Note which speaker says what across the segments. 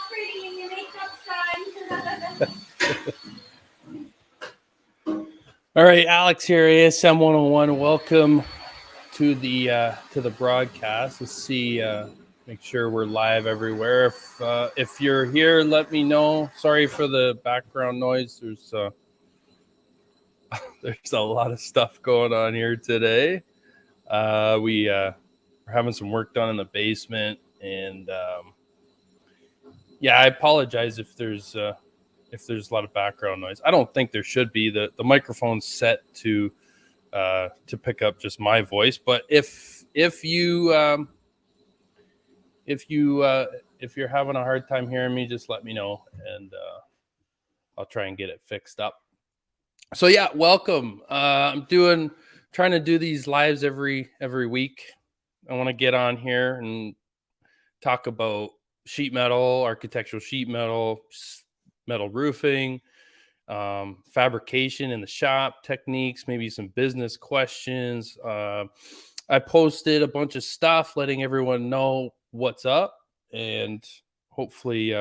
Speaker 1: pretty and your makeup's done.
Speaker 2: All right, Alex here, ASM 101. Welcome to the broadcast. Let's see, make sure we're live everywhere. If you're here, let me know. Sorry for the background noise. There's a lot of stuff going on here today. We're having some work done in the basement, and I apologize if there's a lot of background noise. I don't think there should be. The microphone's set to pick up just my voice, but if you're having a hard time hearing me, just let me know, and I'll try and get it fixed up. So yeah, welcome. I'm trying to do these lives every week. I want to get on here and talk about sheet metal, architectural sheet metal, metal roofing, fabrication in the shop, techniques, maybe some business questions. I posted a bunch of stuff letting everyone know what's up, and hopefully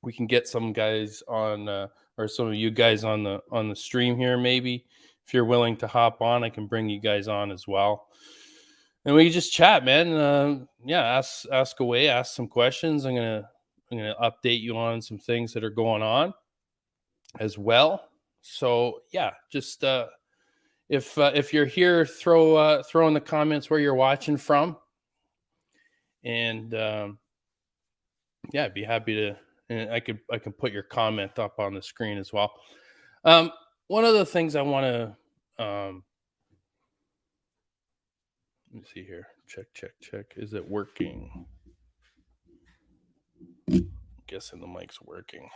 Speaker 2: we can get some guys on or some of you guys on the stream here. Maybe if you're willing to hop on, I can bring you guys on as well, and we can just chat, man. Ask away, ask some questions. I'm gonna update you on some things that are going on as well. So yeah, just if you're here, throw in the comments where you're watching from, and I'd be happy to. And I can put your comment up on the screen as well. One of the things I want to let me see here. Check. Is it working? I'm guessing the mic's working.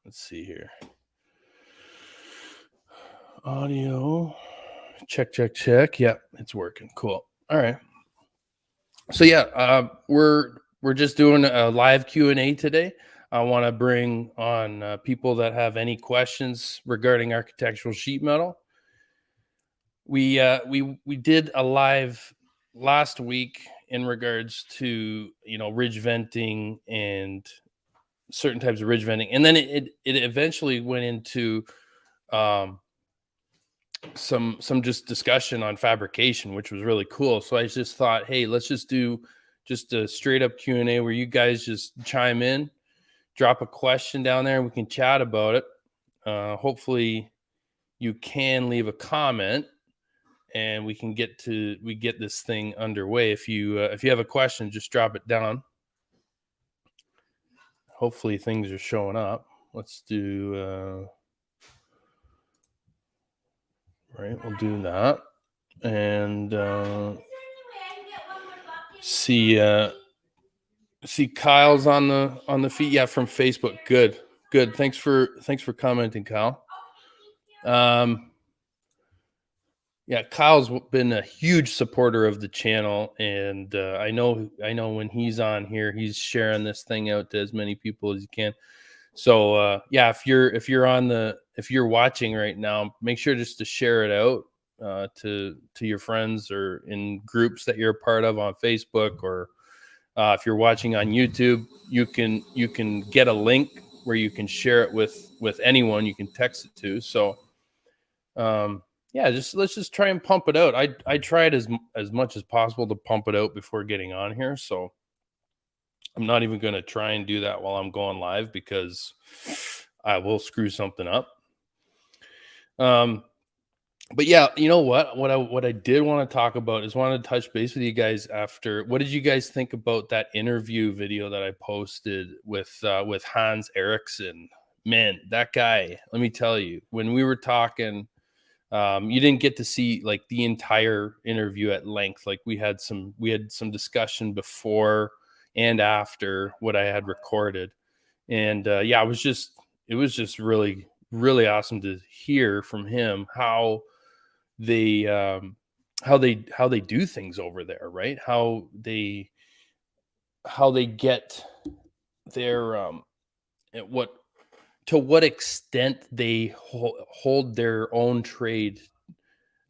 Speaker 2: Let's see here. Audio. Check. Yeah, it's working. Cool. All right. So yeah, we're just doing a live Q&A today. I want to bring on people that have any questions regarding architectural sheet metal. We did a live last week in regards to ridge venting and certain types of ridge venting, and then it eventually went into some just discussion on fabrication, which was really cool. So I just thought, hey, let's just do just a straight up Q&A where you guys just chime in, drop a question down there, and we can chat about it. Hopefully you can leave a comment and we get this thing underway. If you have a question, just drop it down. Hopefully things are showing up. Let's do right, we'll do that. And see Kyle's on the feed. Yeah, from Facebook. Good. Thanks for commenting, Kyle. Kyle's been a huge supporter of the channel, and I know when he's on here, he's sharing this thing out to as many people as he can. So if you're watching right now, make sure just to share it out to your friends or in groups that you're a part of on Facebook, or if you're watching on YouTube, you can get a link where you can share it with anyone you can text it to. So let's just try and pump it out. I tried as much as possible to pump it out before getting on here, so I'm not even going to try and do that while I'm going live, because I will screw something up. But yeah, you know what I did want to talk about is wanted to touch base with you guys after. What did you guys think about that interview video that I posted with Hans Eriksson? Man, that guy, let me tell you, when we were talking, you didn't get to see like the entire interview at length. Like we had some discussion before and after what I had recorded. And it was just really, really awesome to hear from him how they do things over there, right? How they get their to what extent they hold their own trade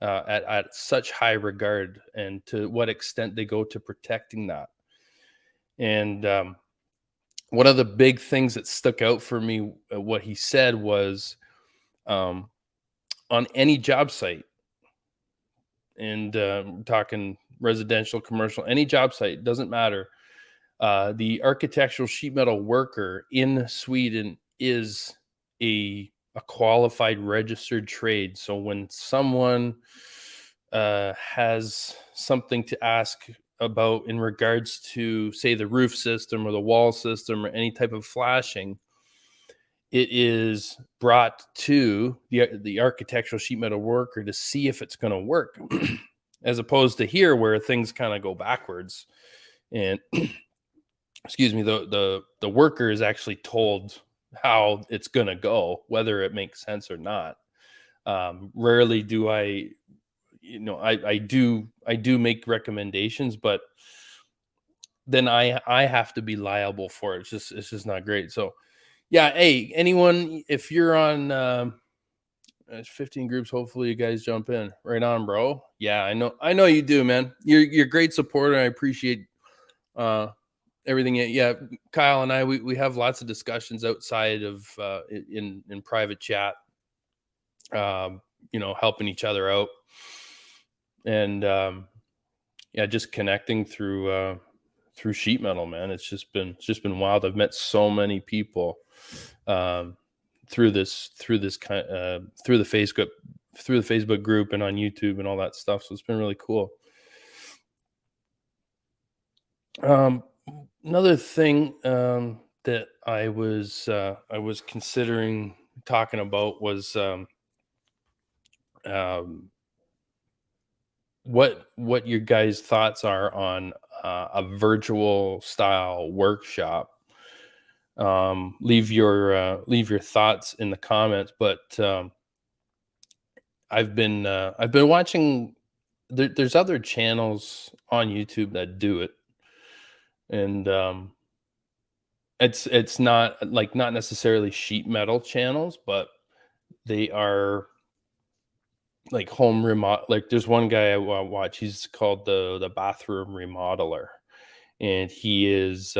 Speaker 2: at such high regard, and to what extent they go to protecting that. And one of the big things that stuck out for me, what he said was, um, on any job site, and talking residential, commercial, any job site, doesn't matter. The architectural sheet metal worker in Sweden is a qualified registered trade. So when someone has something to ask about in regards to, say, the roof system or the wall system or any type of flashing, it is brought to the architectural sheet metal worker to see if it's going to work, as opposed to here where things kind of go backwards. And excuse me, the worker is actually told how it's going to go, whether it makes sense or not. Rarely do I, I do make recommendations, but then I have to be liable for it. It's just not great. So yeah, hey, anyone, if you're on there's 15 groups, hopefully you guys jump in. Right on, bro. Yeah, I know you do, man. You're a great supporter. I appreciate uh everything. Yeah, Kyle and I, we have lots of discussions outside of in private chat, helping each other out, and yeah, just connecting through sheet metal, man. It's just been wild. I've met so many people through the Facebook group and on YouTube and all that stuff. So it's been really cool. Another thing that I was considering talking about was what your guys' thoughts are on a virtual style workshop. Leave your thoughts in the comments. But I've been watching. There's other channels on YouTube that do it, and it's not like not necessarily sheet metal channels, but they are like home remodel. Like there's one guy I watch. He's called the bathroom remodeler, and he's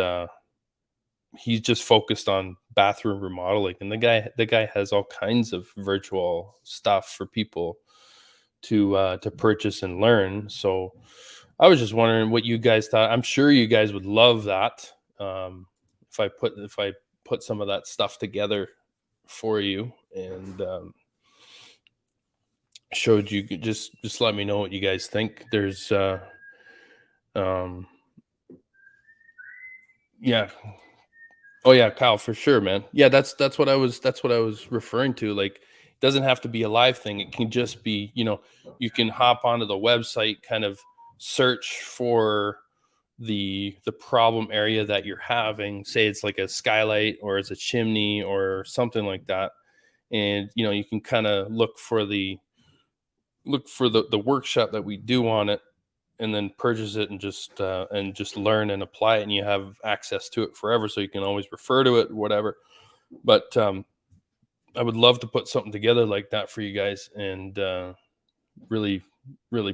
Speaker 2: just focused on bathroom remodeling. And the guy has all kinds of virtual stuff for people to purchase and learn. So I was just wondering what you guys thought. I'm sure you guys would love that. If I put some of that stuff together for you and showed you, just let me know what you guys think. There's yeah. Oh yeah, Kyle, for sure, man. Yeah, that's what I was referring to. Like, it doesn't have to be a live thing. It can just be, you can hop onto the website, kind of search for the problem area that you're having. Say it's like a skylight or it's a chimney or something like that, and you can kind of look for the workshop that we do on it, and then purchase it and just learn and apply it, and you have access to it forever, so you can always refer to it, whatever. But I would love to put something together like that for you guys, and really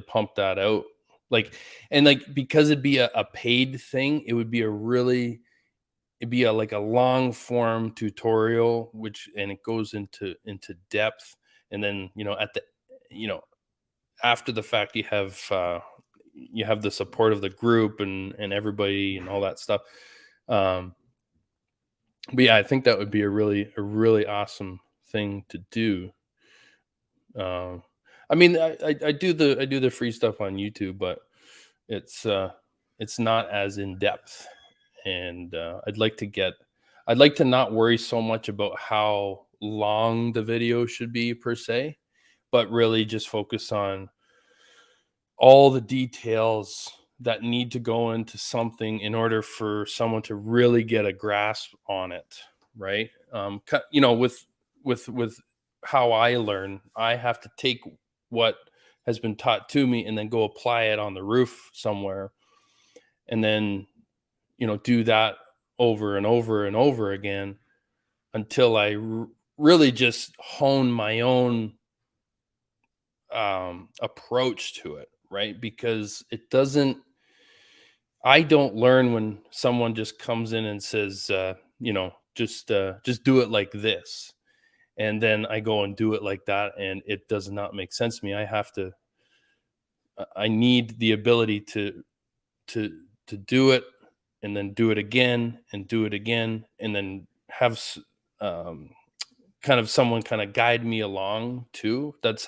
Speaker 2: pump that out. Like, and like, because it'd be a paid thing, it'd be like a long form tutorial, and it goes into depth. And then at the you know after the fact, you have the support of the group and everybody and all that stuff. But yeah, I think that would be a really awesome thing to do. I mean, I do the free stuff on YouTube, but it's not as in depth. And I'd like to not worry so much about how long the video should be per se, but really just focus on all the details that need to go into something in order for someone to really get a grasp on it, right? With how I learn, I have to take what has been taught to me and then go apply it on the roof somewhere, and then do that over and over and over again until I really just hone my own approach to it, right? Because it doesn't I don't learn when someone just comes in and says, just do it like this, and then I go and do it like that, and it does not make sense to me. I need the ability to do it, and then do it again, and do it again, and then have um, kind of someone kind of guide me along too. That's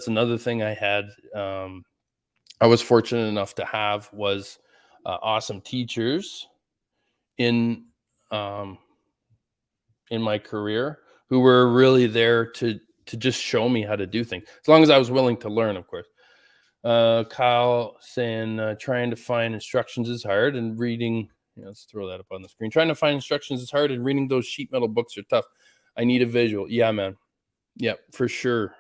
Speaker 2: another thing I had. I was fortunate enough to have was awesome teachers in um, in my career who were really there to just show me how to do things, as long as I was willing to learn, of course. Kyle saying trying to find instructions is hard, and reading. Let's throw that up on the screen. Trying to find instructions is hard, and reading those sheet metal books are tough. I need a visual. Yeah, man. Yeah, for sure.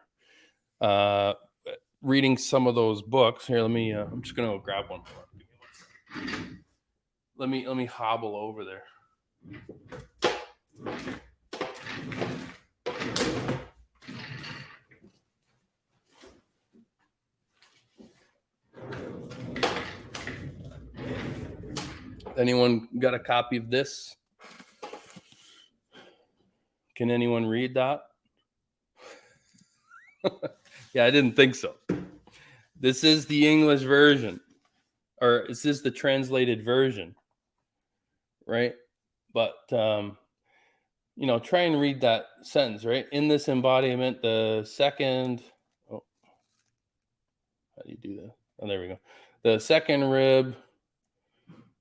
Speaker 2: Reading some of those books here. Let me. I'm just gonna go grab one. Let me hobble over there. Anyone got a copy of this? Can anyone read that? Yeah, I didn't think so. This is the English version, or this is the translated version, right? But try and read that sentence, right? In this embodiment, the second. Oh, how do you do that? Oh, there we go. The second rib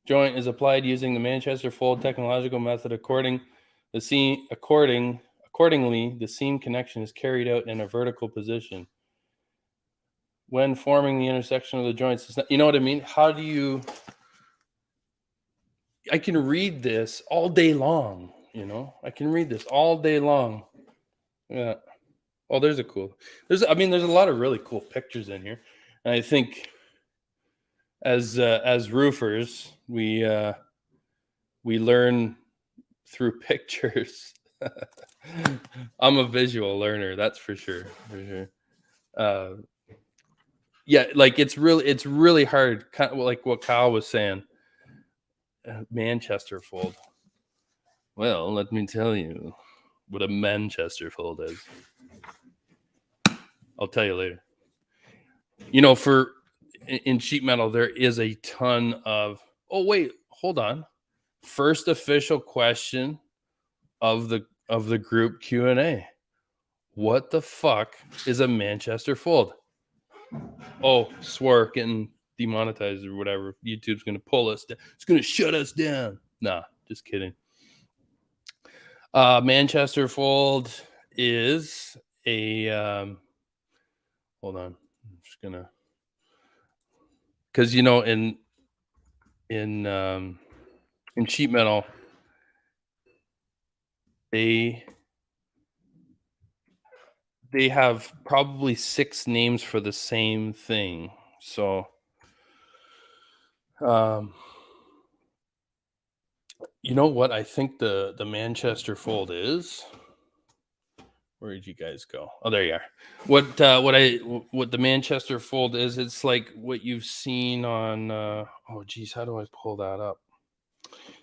Speaker 2: joint is applied using the Manchester fold technological method. Accordingly, the seam connection is carried out in a vertical position. When forming the intersection of the joints, you know what I mean? I can read this all day long, I can read this all day long. Yeah. Oh, there's a lot of really cool pictures in here. And I think as roofers, we learn through pictures. I'm a visual learner, that's for sure. Yeah, like it's really hard, kind of like what Kyle was saying. Manchester fold. Well, let me tell you what a Manchester fold is. I'll tell you later. In sheet metal, there is a ton of. Oh wait, hold on. First official question of the group Q&A. What the fuck is a Manchester fold? Oh, swear, getting demonetized or whatever. YouTube's gonna pull us down. It's gonna shut us down. Nah, just kidding. Manchester fold is a hold on. I'm just gonna, because in sheet metal, they have probably 6 names for the same thing. So you know what I think the Manchester fold is? Where did you guys go? Oh, there you are. What the Manchester fold is, it's like what you've seen on oh geez, how do I pull that up?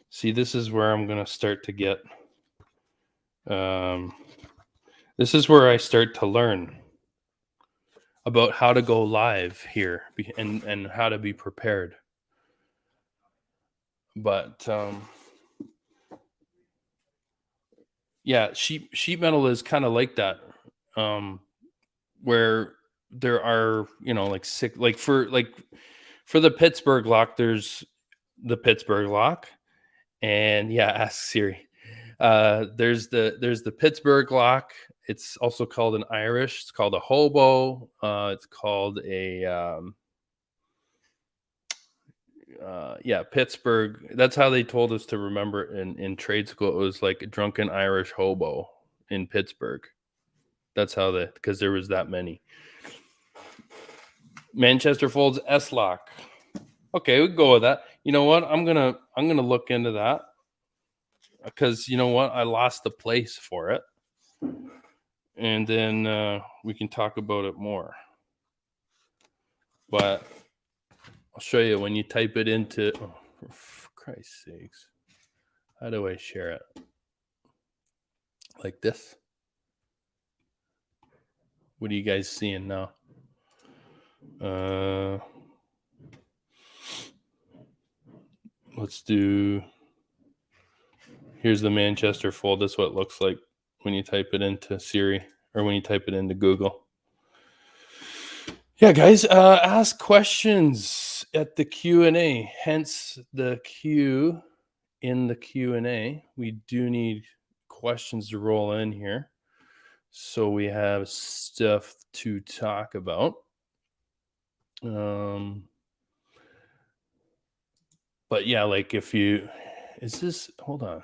Speaker 2: See, this is where I'm gonna start to get this is where I start to learn about how to go live here and how to be prepared. But yeah, sheet metal is kind of like that, where there are like for the Pittsburgh lock, there's the Pittsburgh lock, and yeah, ask Siri. There's the Pittsburgh lock. It's also called an Irish. It's called a hobo. It's called a Pittsburgh. That's how they told us to remember in trade school. It was like a drunken Irish hobo in Pittsburgh. That's how because there was that many. Manchester folds S lock. Okay, we go with that. You know what? I'm gonna look into that, because you know what? I lost the place for it, and then we can talk about it more. But I'll show you when you type it into, oh, for Christ's sakes. How do I share it? Like this? What are you guys seeing now? Let's do, here's the Manchester Fold. That's what it looks like when you type it into Siri or when you type it into Google. Yeah, guys, ask questions at the Q&A, hence the Q in the Q&A. We do need questions to roll in here, so we have stuff to talk about. But yeah, like if you, is this, hold on.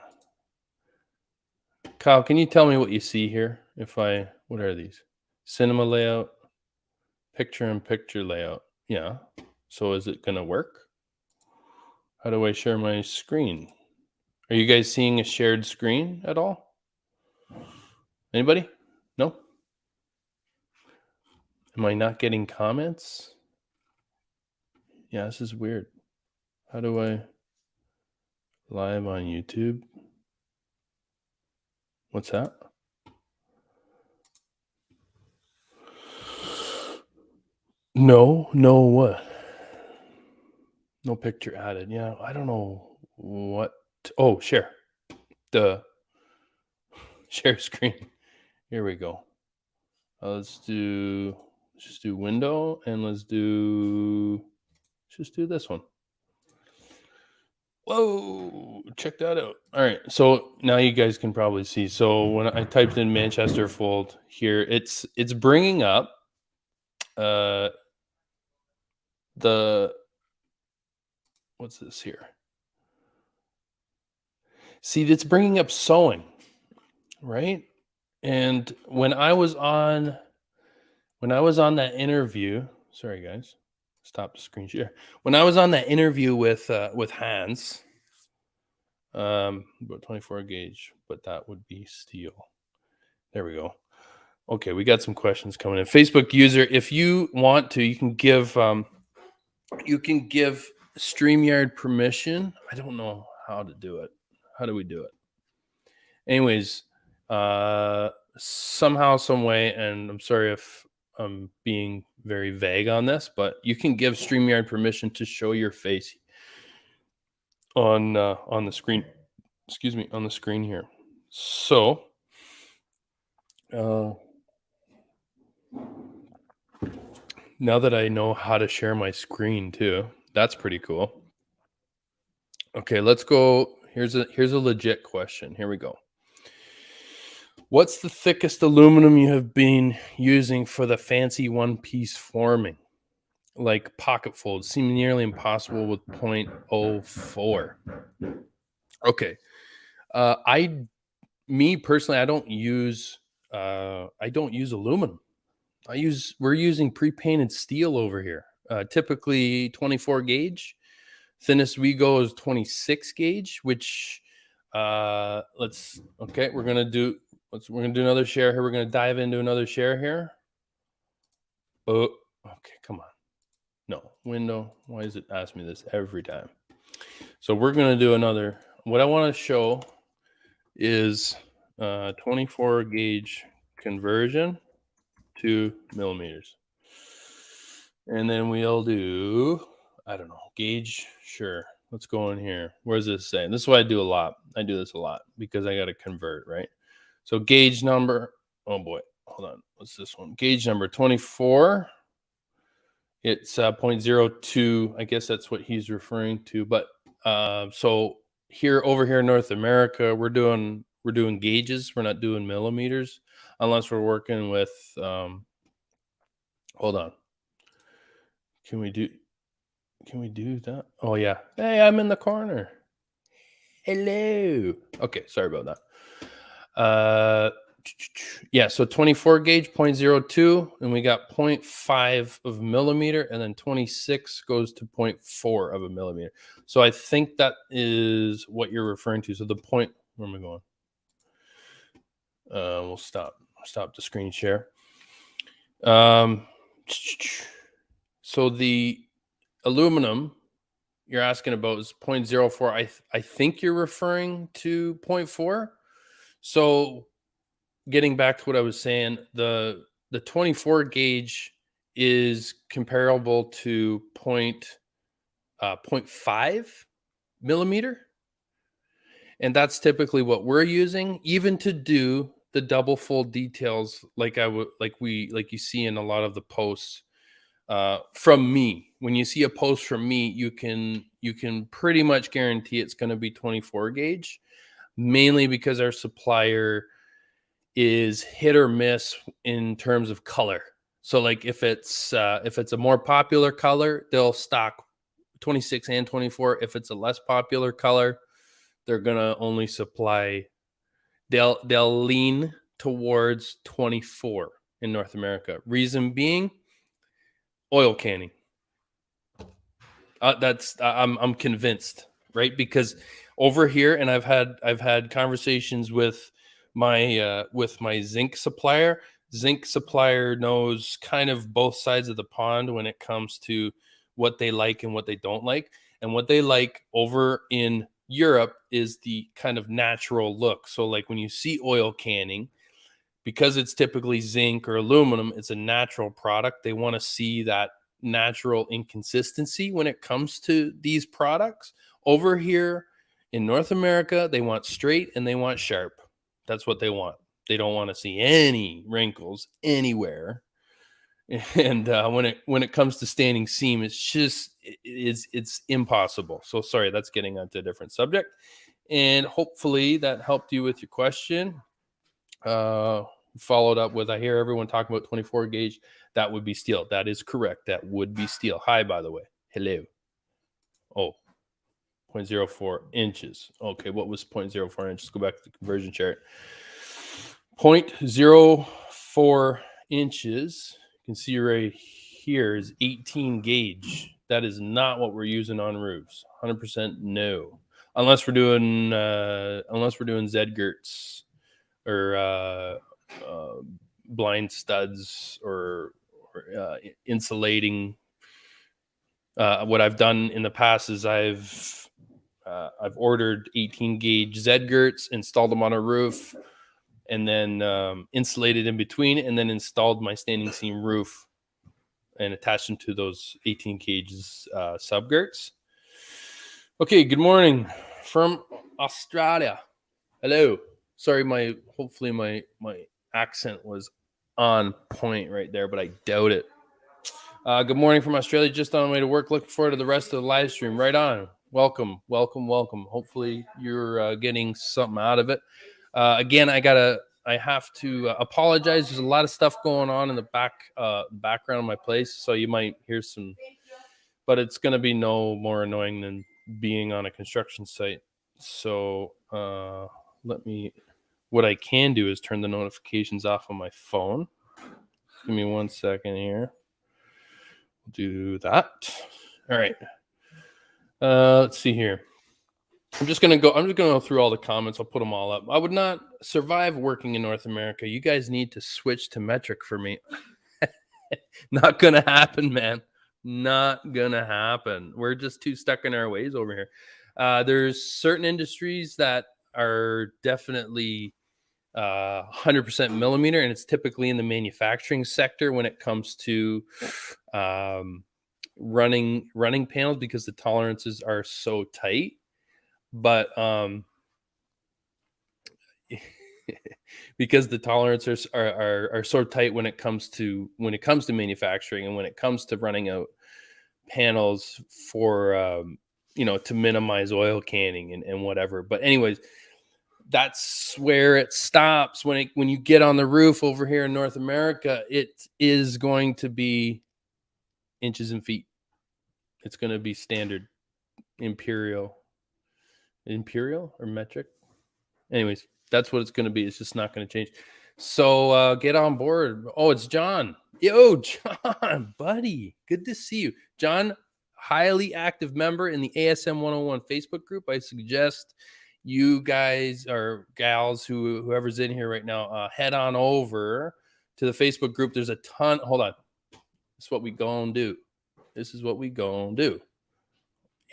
Speaker 2: Kyle, can you tell me what you see here? What are these? Cinema layout, picture-in-picture layout. Yeah. So is it going to work? How do I share my screen? Are you guys seeing a shared screen at all? Anybody? No? Am I not getting comments? Yeah, this is weird. How do I live on YouTube? What's that? No what? No picture added. Yeah, I don't know what. Oh, share. The share screen. Here we go. Let's just do window and let's just do this one. Whoa, check that out. All right, so now you guys can probably see. So when I typed in Manchester Fold here, it's bringing up the, what's this here? See, it's bringing up sewing, right? And when I was on that interview, sorry guys, stop the screen share. When I was on that interview with Hans, about 24 gauge, but that would be steel. There we go. Okay, we got some questions coming in. Facebook user, if you want to, you can give StreamYard permission. I don't know how to do it. How do we do it? Anyways, somehow, some way, and I'm sorry if I'm being very vague on this, but you can give StreamYard permission to show your face on the screen. Excuse me, on the screen here. So, now that I know how to share my screen too, that's pretty cool. Okay, let's go. Here's a legit question. Here we go. What's the thickest aluminum you have been using for the fancy one-piece forming? Like pocket folds seem nearly impossible with 0.04. Okay. Me personally, I don't use aluminum. We're using pre-painted steel over here. Typically 24 gauge. Thinnest we go is 26 gauge, which we're gonna do another share here. We're gonna dive into another share here. Oh, okay, come on. No, window. Why does it ask me this every time? So we're gonna do another. What I want to show is 24 gauge conversion to millimeters. And then we'll do, I don't know, gauge. Sure. Let's go in here. Where's this saying? This is what I do a lot. I do this a lot because I got to convert, right? So gauge number, oh boy, hold on. What's this one? Gauge number 24. It's 0.02. I guess that's what he's referring to. But so over here in North America, we're doing gauges. We're not doing millimeters unless we're working with, hold on. Can we do that? Oh yeah. Hey, I'm in the corner. Hello. Okay, sorry about that. Yeah, so 24 gauge 0.02, and we got 0.5 of millimeter, and then 26 goes to 0.4 of a millimeter. So I think that is what you're referring to. So the point, where am I going? We'll stop the screen share. So the aluminum you're asking about is 0.04. I think you're referring to 0.4. So getting back to what I was saying, the 24 gauge is comparable to 0.5 millimeter. And that's typically what we're using, even to do the double fold details like you see in a lot of the posts from me. When you see a post from me, you can pretty much guarantee it's going to be 24 gauge, mainly because our supplier is hit or miss in terms of color. So like if it's a more popular color, they'll stock 26 and 24. If it's a less popular color, they're gonna only supply. They'll lean towards 24 in North America. Reason being, oil canning. I'm convinced, right? Because over here, and I've had conversations with my zinc supplier. Zinc supplier knows kind of both sides of the pond when it comes to what they like and what they don't like. And what they like over in Europe is the kind of natural look. So like when you see oil canning, because it's typically zinc or aluminum, it's a natural product. They want to see that natural inconsistency when it comes to these products. Over here in North America, they want straight and they want sharp. That's what they want. They don't want to see any wrinkles anywhere. And when it comes to standing seam, it's impossible. So sorry, that's getting onto a different subject. And hopefully that helped you with your question. Followed up with, I hear everyone talking about 24 gauge. That would be steel. That is correct. That would be steel. Hi, by the way. Hello. Oh, 0.04 inches. Okay, what was 0.04 inches? Go back to the conversion chart. 0.04 inches. You can see right here is 18 gauge. That is not what we're using on roofs. 100% no. Unless we're doing Z-girts or blind studs or insulating. What I've done in the past is I've ordered 18 gauge Z-girts, installed them on a roof, and then insulated in between, and then installed my standing seam roof and attached them to those 18 gauges subgirts. Okay, good morning from Australia. Hello. Sorry, hopefully my accent was on point right there, but I doubt it. Good morning from Australia. Just on the way to work. Looking forward to the rest of the live stream. Right on. Welcome. Hopefully you're getting something out of it. Again, I have to apologize. There's a lot of stuff going on in the background of my place, so you might hear some, but it's going to be no more annoying than being on a construction site. So what I can do is turn the notifications off on my phone. Give me 1 second here. Do that. All right. Let's see here. I'm just gonna go through all the comments. I'll put them all up. I would not survive working in North America. You guys need to switch to metric for me. Not gonna happen, man. Not gonna happen. We're just too stuck in our ways over here. There's certain industries that are definitely 100% millimeter, and it's typically in the manufacturing sector when it comes to running panels, because the tolerances are so tight. But because the tolerances are so tight when it comes to manufacturing, and when it comes to running out panels for to minimize oil canning and whatever. But anyways, that's where it stops. When you get on the roof over here in North America, it is going to be inches and feet. It's going to be standard imperial or metric. Anyways, that's what it's going to be. It's just not going to change. So get on board. Oh, it's John. Yo, John, buddy. Good to see you. John, highly active member in the ASM 101 Facebook group. I suggest you guys or gals, whoever's in here right now, head on over to the Facebook group. There's a ton. Hold on. That's what we go and do. This is what we gonna do.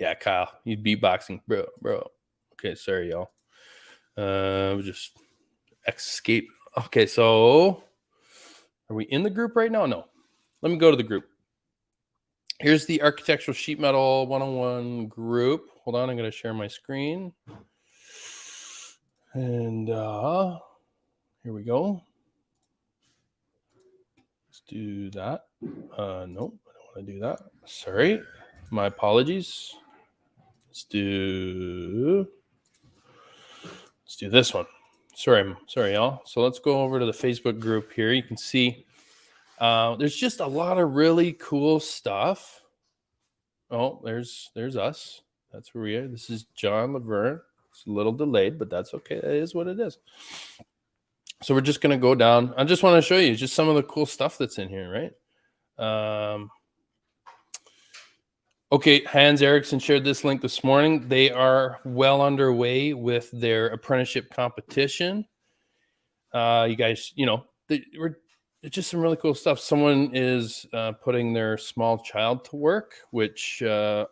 Speaker 2: Yeah, Kyle, you beatboxing, bro. Okay, sorry, y'all. Just escape. Okay, so are we in the group right now? No. Let me go to the group. Here's the Architectural Sheet Metal 101 group. Hold on, I'm going to share my screen. And here we go. Let's do that. Nope, I don't want to do that. Sorry, my apologies. Let's do this one. Sorry, y'all. So let's go over to the Facebook group here. You can see there's just a lot of really cool stuff. Oh, there's us. That's where we are. This is John Laverne. It's a little delayed, but that's okay. It is what it is. So we're just going to go down. I just want to show you just some of the cool stuff that's in here, right? Okay, Hans Eriksson shared this link this morning. They are well underway with their apprenticeship competition. You guys, it's just some really cool stuff. Someone is putting their small child to work, which,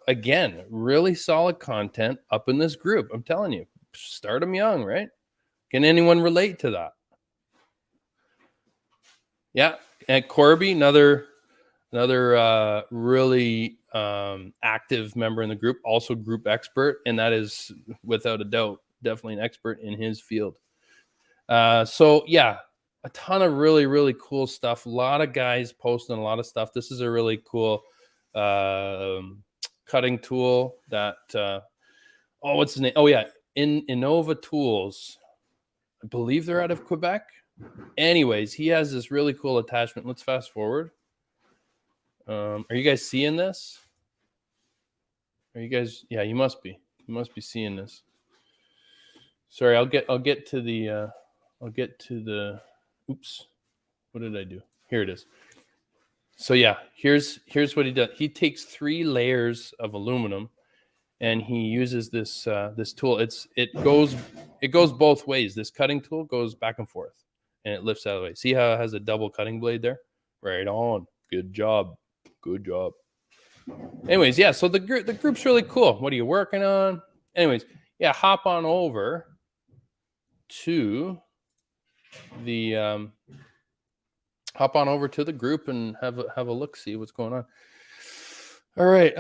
Speaker 2: again, really solid content up in this group. I'm telling you, start them young, right? Can anyone relate to that? Yeah, and Corby, another really active member in the group, also group expert, and that is without a doubt definitely an expert in his field. So yeah, a ton of really, really cool stuff. A lot of guys posting a lot of stuff. This is a really cool cutting tool that what's his name? Oh yeah, Innova Tools. I believe they're out of Quebec. Anyways, he has this really cool attachment. Let's fast forward. Are you guys seeing this? Are you guys? Yeah, you must be. You must be seeing this. Sorry, I'll get to the. Oops, what did I do? Here it is. So yeah, here's what he does. He takes 3 layers of aluminum, and he uses this tool. It goes both ways. This cutting tool goes back and forth, and it lifts out of the way. See how it has a double cutting blade there? Right on. Good job. Anyways, yeah. So the group's really cool. What are you working on? Anyways, yeah. Hop on over to the group and have a look, see what's going on. All right.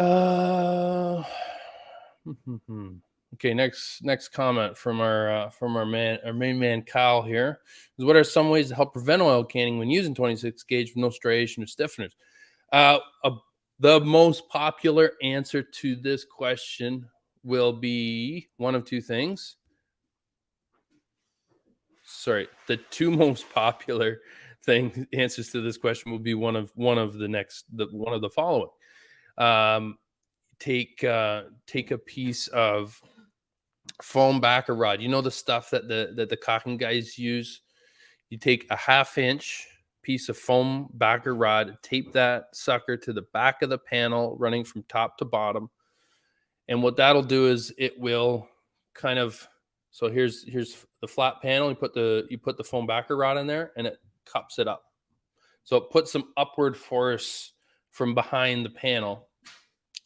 Speaker 2: Okay. Next comment from our main man Kyle here is, what are some ways to help prevent oil canning when using 26 gauge with no striation or stiffeners? The most popular answer to this question will be one of two things. Sorry, the 2 most popular answers to this question will be one of the following. Take a piece of foam backer rod. You know, the stuff that the caulking guys use. You take a 1/2 inch piece of foam backer rod, tape that sucker to the back of the panel, running from top to bottom. And what that'll do is it will kind of, so here's the flat panel. You put the foam backer rod in there, and it cups it up. So it puts some upward force from behind the panel.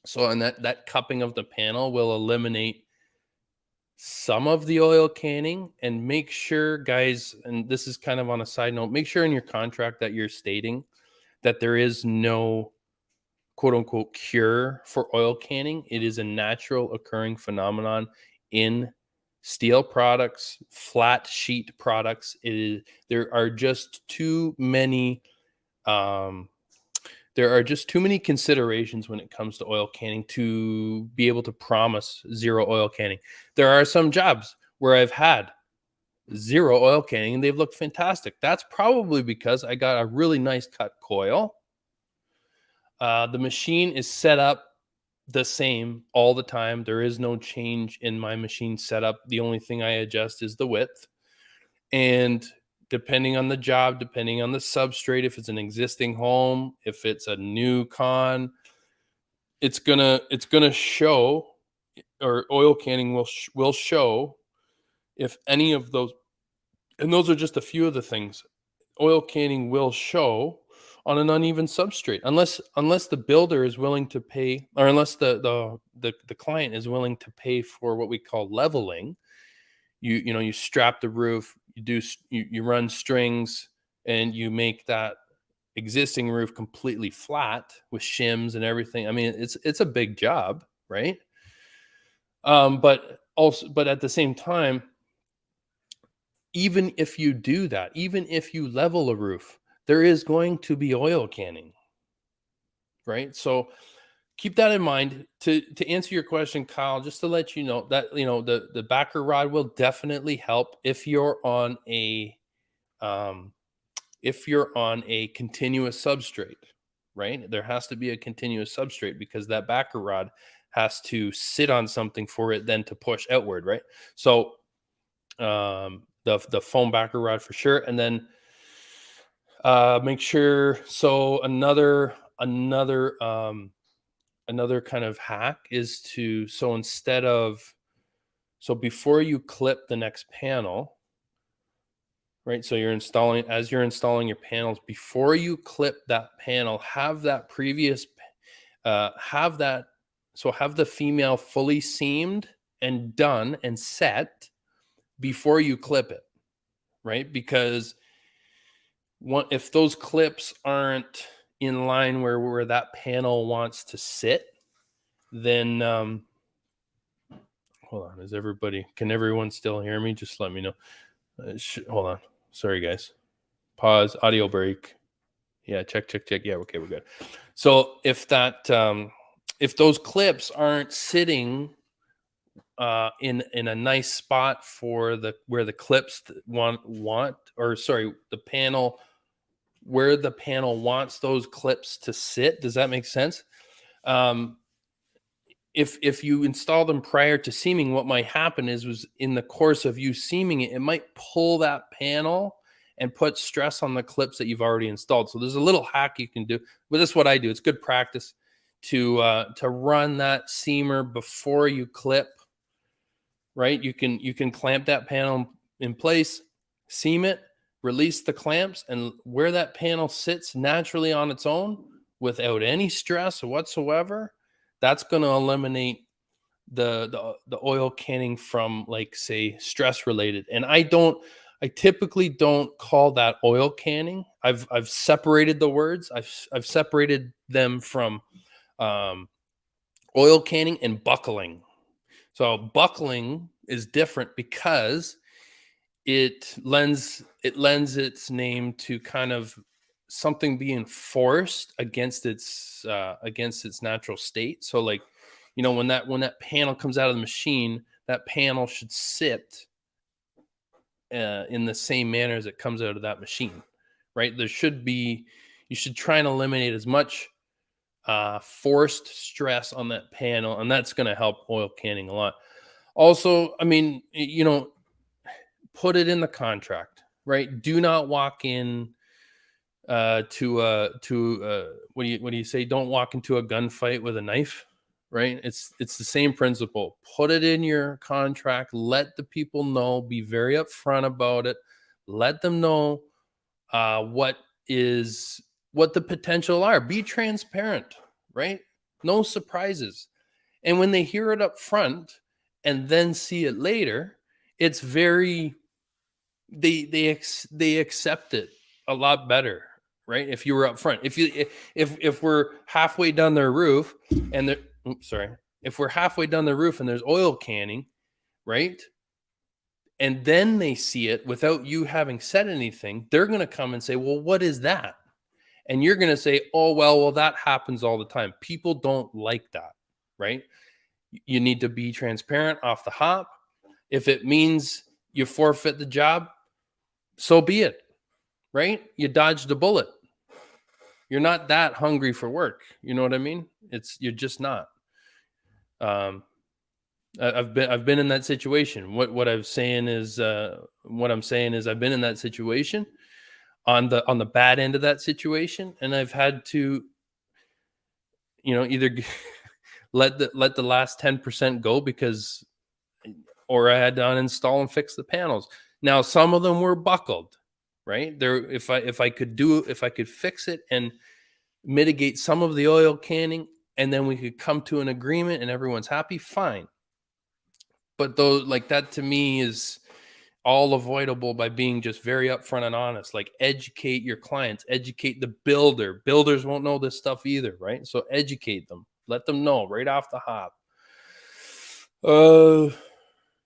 Speaker 2: So, and that cupping of the panel will eliminate some of the oil canning. And make sure, guys, and this is kind of on a side note, make sure in your contract that you're stating that there is no quote unquote cure for oil canning. It is a natural occurring phenomenon in steel products, flat sheet products. There are just too many considerations when it comes to oil canning to be able to promise zero oil canning. There are some jobs where I've had 0 oil canning and they've looked fantastic. That's probably because I got a really nice cut coil. The machine is set up the same all the time. There is no change in my machine setup. The only thing I adjust is the width. And depending on the job, depending on the substrate, if it's an existing home, if it's a new con, it's gonna show, or oil canning will show if any of those, and those are just a few of the things. Oil canning will show on an uneven substrate, unless the builder is willing to pay, or unless the client is willing to pay for what we call leveling. You strap the roof, you run strings, and you make that existing roof completely flat with shims and everything. I mean, it's a big job, right? But at the same time, even if you do that, even if you level a roof, there is going to be oil canning, right? So keep that in mind. To answer your question, Kyle, just to let you know that the backer rod will definitely help if you're on a continuous substrate, right? There has to be a continuous substrate because that backer rod has to sit on something for it then to push outward, right? So the foam backer rod for sure, and then make sure. So another kind of hack is so before you clip the next panel, right? So you're installing your panels, before you clip that panel, have the female fully seamed and done and set before you clip it, right? Because if those clips aren't in line where that panel wants to sit, then hold on. Can everyone still hear me? Just let me know. Hold on. Sorry, guys. Pause. Audio break. Yeah, check. Yeah, okay, we're good. So if those clips aren't sitting in a nice spot for where the clips the panel, where the panel wants those clips to sit. Does that make sense? If you install them prior to seaming, what might happen was in the course of you seaming it might pull that panel and put stress on the clips that you've already installed. So there's a little hack you can do, but this is what I do. It's good practice to run that seamer before you clip, right? You can clamp that panel in place, seam it, release the clamps, and where that panel sits naturally on its own without any stress whatsoever, that's going to eliminate the oil canning from, like, say, stress related. And I typically don't call that oil canning. I've separated the words. I've separated them from oil canning and buckling. So buckling is different because it lends its name to kind of something being forced against its natural state. So, like, when that panel comes out of the machine, that panel should sit in the same manner as it comes out of that machine, right? You should try and eliminate as much forced stress on that panel, and that's going to help oil canning a lot. Also, I mean, put it in the contract, right? Do not walk in what do you say? Don't walk into a gunfight with a knife, right? It's the same principle. Put it in your contract. Let the people know. Be very upfront about it. Let them know what the potential are. Be transparent, right? No surprises. And when they hear it up front and then see it later, it's very they accept it a lot better, right? If you were up front, if we're halfway down their roof and if we're halfway down the roof and there's oil canning, right? And then they see it without you having said anything, they're going to come and say, well, what is that? And you're going to say, oh, well, that happens all the time. People don't like that, right? You need to be transparent off the hop. If it means you forfeit the job, so be it, right? You dodged a bullet. You're not that hungry for work. You know what I mean? You're just not. I've been in that situation. What I'm saying is I've been in that situation on the bad end of that situation, and I've had to, either let the last 10% go or I had to uninstall and fix the panels. Now, some of them were buckled, right? There, if I could fix it and mitigate some of the oil canning, and then we could come to an agreement and everyone's happy, fine. But though, like, that to me is all avoidable by being just very upfront and honest. Like, educate your clients, educate the builder. Builders won't know this stuff either, right? So educate them, let them know right off the hop.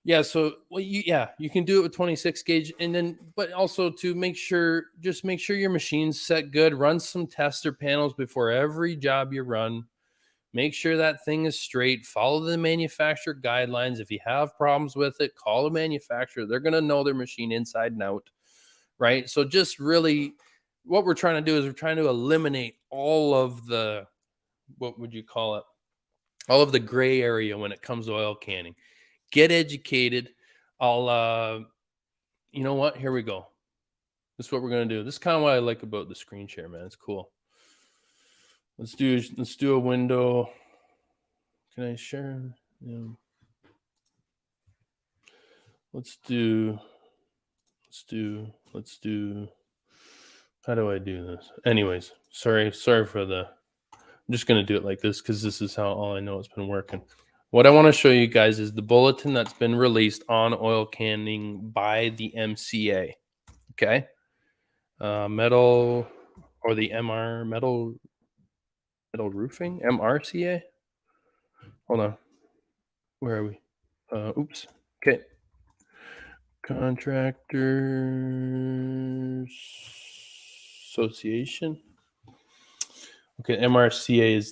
Speaker 2: Yeah, so you can do it with 26 gauge, and then but also to make sure your machine's set good. Run some tester panels before every job you run. Make sure that thing is straight. Follow the manufacturer guidelines. If you have problems with it, call the manufacturer. They're going to know their machine inside and out, right? So just really what we're trying to do is we're trying to eliminate all of the, what would you call it? All of the gray area when it comes to oil canning. Get educated. I'll, you know what? Here we go. This is what we're going to do. This is kind of what I like about the screen share, man. It's cool. Let's do a window. Can I share? Yeah. Let's do. How do I do this? Anyways, sorry for the. I'm just gonna do it like this because this is how all I know it's been working. What I want to show you guys is the bulletin that's been released on oil canning by the MCA. Okay, metal or the metal roofing, MRCA. Hold on, where are we? Oops. Okay, Contractors Association. Okay, MRCA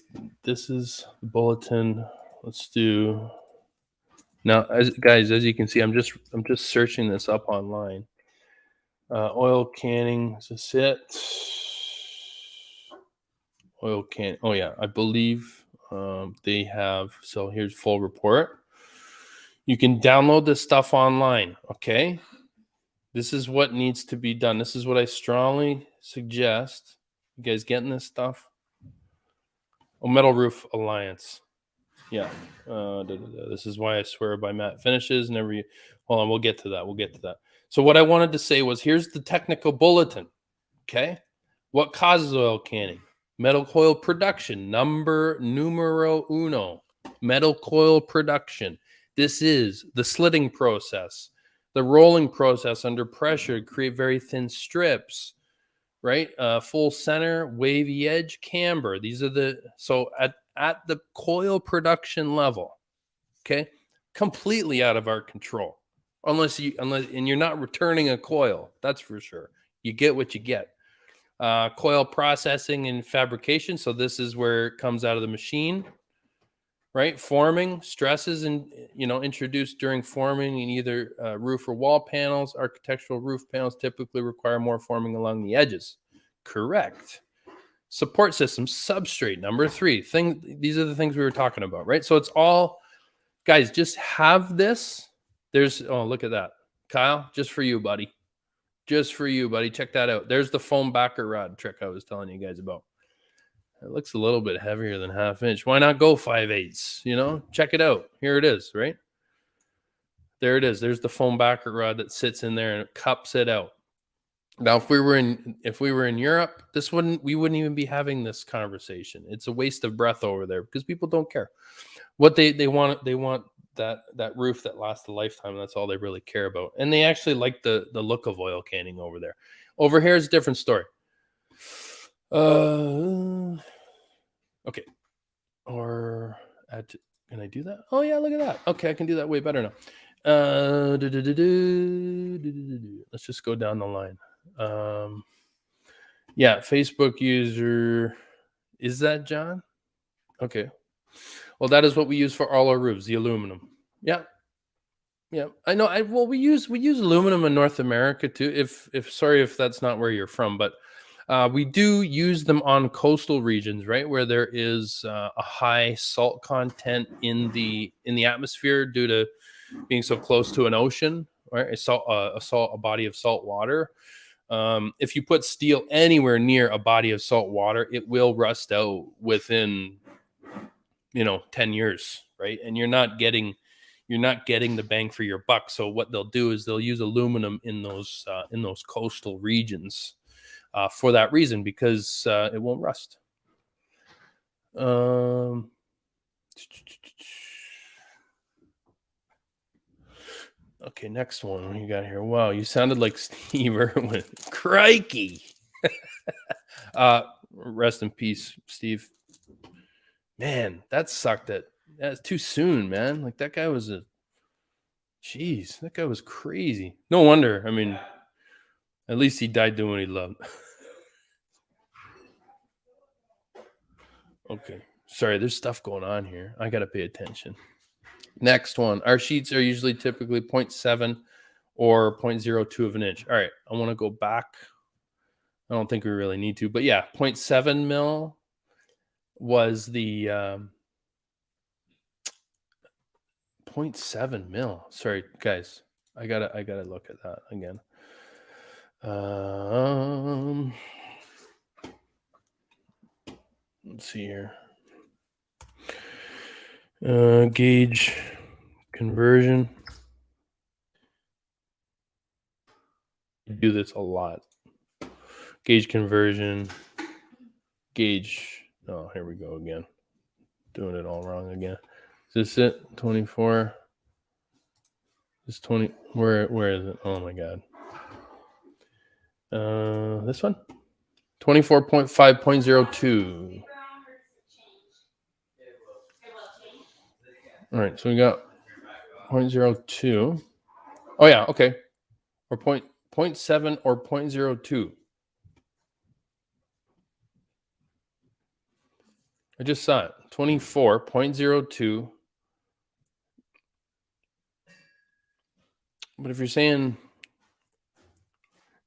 Speaker 2: this is the bulletin. Let's do now, as you can see, I'm just searching this up online. Oil canning, is this it? Oil can. Oh yeah, I believe they have. So here's full report. You can download this stuff online. Okay, this is what needs to be done. This is what I strongly suggest. You guys getting this stuff? Oh, Metal Roof Alliance. Yeah. This is why I swear by matte finishes. Hold on, we'll get to that. So what I wanted to say was, here's the technical bulletin. Okay. What causes oil canning? Metal coil production. Numero uno. Metal coil production. This is the slitting process, the rolling process under pressure to create very thin strips, right? Full center, wavy edge, camber. These are so at the coil production level, okay, completely out of our control, unless and you're not returning a coil. That's for sure. You get what you get. Coil processing and fabrication. So this is where it comes out of the machine, right? Forming, stresses, and introduced during forming in either roof or wall panels. Architectural roof panels typically require more forming along the edges. Correct. Support system, substrate, number 3. These are the things we were talking about, right? So it's all, guys, just have this. Look at that. Kyle, just for you, buddy. Just for you, buddy. Check that out. There's the foam backer rod trick I was telling you guys about. It looks a little bit heavier than 1/2 inch. Why not go 5/8? Check it out. Here it is, right? There it is. There's the foam backer rod that sits in there and it cups it out. Now, if we were in Europe, we wouldn't even be having this conversation. It's a waste of breath over there because people don't care. What they want that roof that lasts a lifetime. That's all they really care about. And they actually like the look of oil canning over there. Over here is a different story. Okay. Can I do that? Oh yeah, look at that. Okay, I can do that way better now. Let's just go down the line. Yeah, Facebook user. Is that John? Okay. Well, that is what we use for all our roofs, the aluminum. Yeah. Yeah. I know. We use aluminum in North America too. Sorry if that's not where you're from, but we do use them on coastal regions, right, where there is a high salt content in the atmosphere due to being so close to an ocean, right? A body of salt water. If you put steel anywhere near a body of salt water, it will rust out within 10 years, right? And you're not getting you're not getting the bang for your buck. So what they'll do is they'll use aluminum in those coastal regions for that reason, because it won't rust. Okay, next one. What you got here? Wow, you sounded like Steve Irwin. Crikey. Rest in peace, Steve. Man, that sucked. That's too soon, man. Like, that guy was that guy was crazy. No wonder. I mean, at least he died doing what he loved. Okay. Sorry, there's stuff going on here. I got to pay attention. Next one. Our sheets are usually typically 0.7 or 0.02 of an inch. All right. I want to go back. I don't think we really need to, but yeah, 0.7 mil was the 0.7 mil. Sorry, guys. I gotta look at that again. Let's see here. Gauge conversion. I do this a lot. Gauge conversion. Gauge. Oh, here we go again. Doing it all wrong again. Is this it? 24. This 20. Where is it? Oh my god. This one. 24.5.02. All right, so we got 0.02. Oh yeah, okay. Or 0.7 or 0.02. I just saw it. 24.02. But if you're saying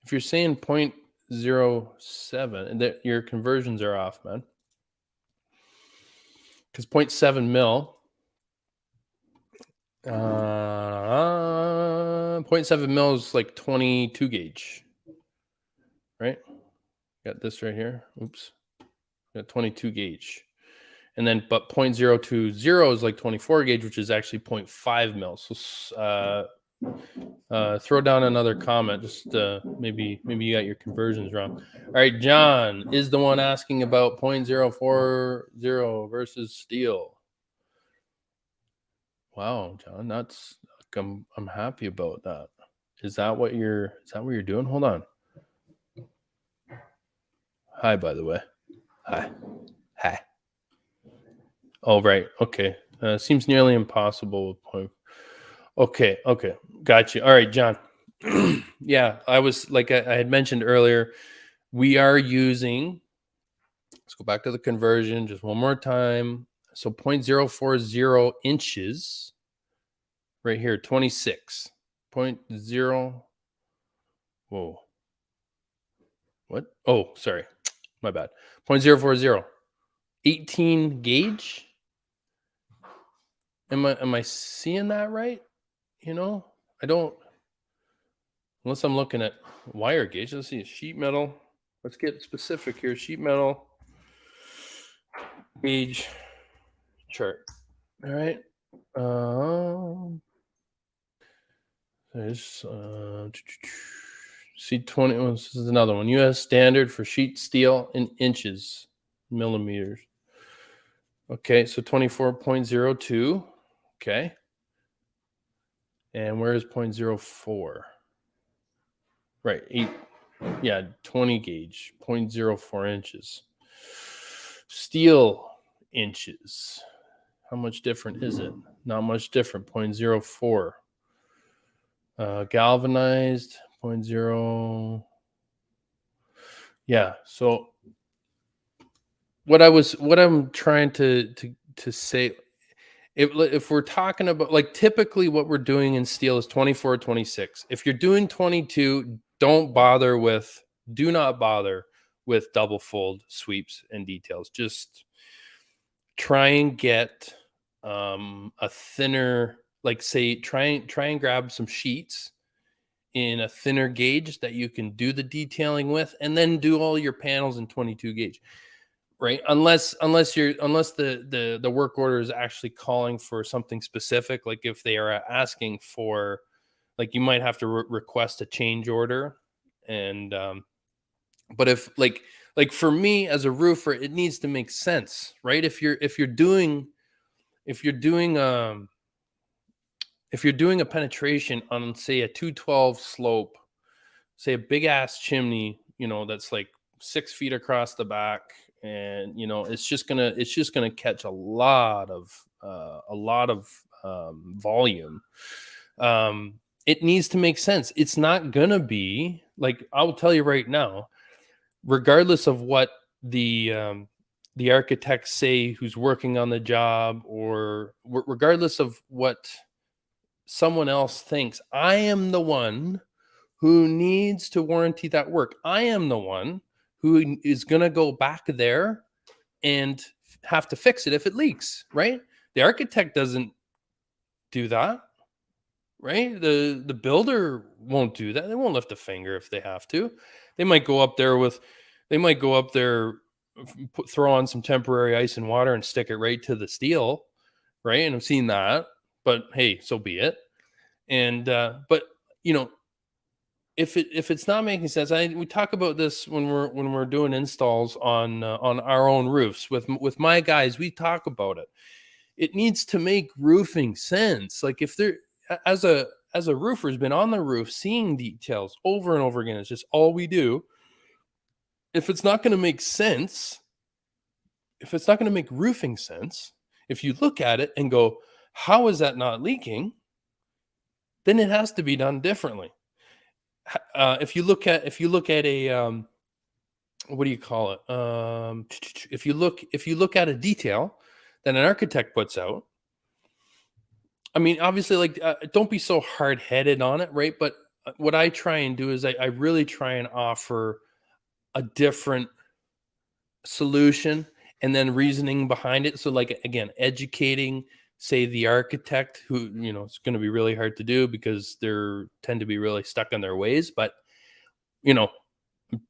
Speaker 2: 0.07, that your conversions are off, man. Because 0.7 mil, 0.7 mil is like 22 gauge, right? Got this right here. Oops, got 22 gauge, and then but 0.020 is like 24 gauge, which is actually 0.5 mil. So throw down another comment. Just maybe you got your conversions wrong. All right, John is the one asking about 0.040 versus steel. Wow, John, that's I'm happy about that. Is that what you're doing? Hold on. Hi, by the way. Hi. Oh, right. Okay. Seems nearly impossible with point. Okay. Got you. All right, John. Yeah, I was like I had mentioned earlier, we are using, let's go back to the conversion just one more time. So 0.040 inches right here, 26. 0.0. Whoa. What? Oh, sorry. My bad. 0.040. 18 gauge. Am I seeing that right? You know, I don't, unless I'm looking at wire gauge. Let's see, sheet metal. Let's get specific here. Sheet metal gauge chart. All right. There's C20. Oh, this is another one. U.S. standard for sheet steel in inches, millimeters. Okay, so 24.02. Okay. And where is 0.04? Right, 20 gauge, 0.04 inches. Steel inches. How much different is it? Not much different, 0.04. Galvanized, 0.0. Yeah, so what I'm trying to say, if we're talking about, like, typically what we're doing in steel is 24, 26. If you're doing 22, do not bother with double fold sweeps and details. Just try and get a thinner, like, say, try and grab some sheets in a thinner gauge that you can do the detailing with, and then do all your panels in 22 gauge. right? Unless the work order is actually calling for something specific, like if they are asking for, like, you might have to request a change order. And but if like for me as a roofer, it needs to make sense, right? If you're doing if you're doing a penetration on, say, a 212 slope, say a big ass chimney, that's like 6 feet across the back, and it's just gonna catch a lot of volume. It needs to make sense. It's not gonna be like, I'll tell you right now, regardless of what the architects say who's working on the job, or regardless of what someone else thinks, I am the one who needs to warranty that work. I am the one who is going to go back there and have to fix it if it leaks, right? The architect doesn't do that, right? The builder won't do that. They won't lift a finger if they have to. They might go up there, throw on some temporary ice and water and stick it right to the steel, right? And I've seen that, but hey, so be it. And but if it's not making sense, we talk about this when we're doing installs on our own roofs with my guys. We talk about it. It needs to make roofing sense. Like, if there, as a roofer has been on the roof seeing details over and over again, it's just all we do. If it's not going to make sense, if it's not going to make roofing sense, if you look at it and go, how is that not leaking? Then it has to be done differently. If you look at a what do you call it? If you look at a detail that an architect puts out, I mean, obviously, like, don't be so hard headed on it, right? But what I try and do is I really try and offer a different solution and then reasoning behind it. So, like, again, educating, say, the architect, who, it's going to be really hard to do because they're tend to be really stuck in their ways. But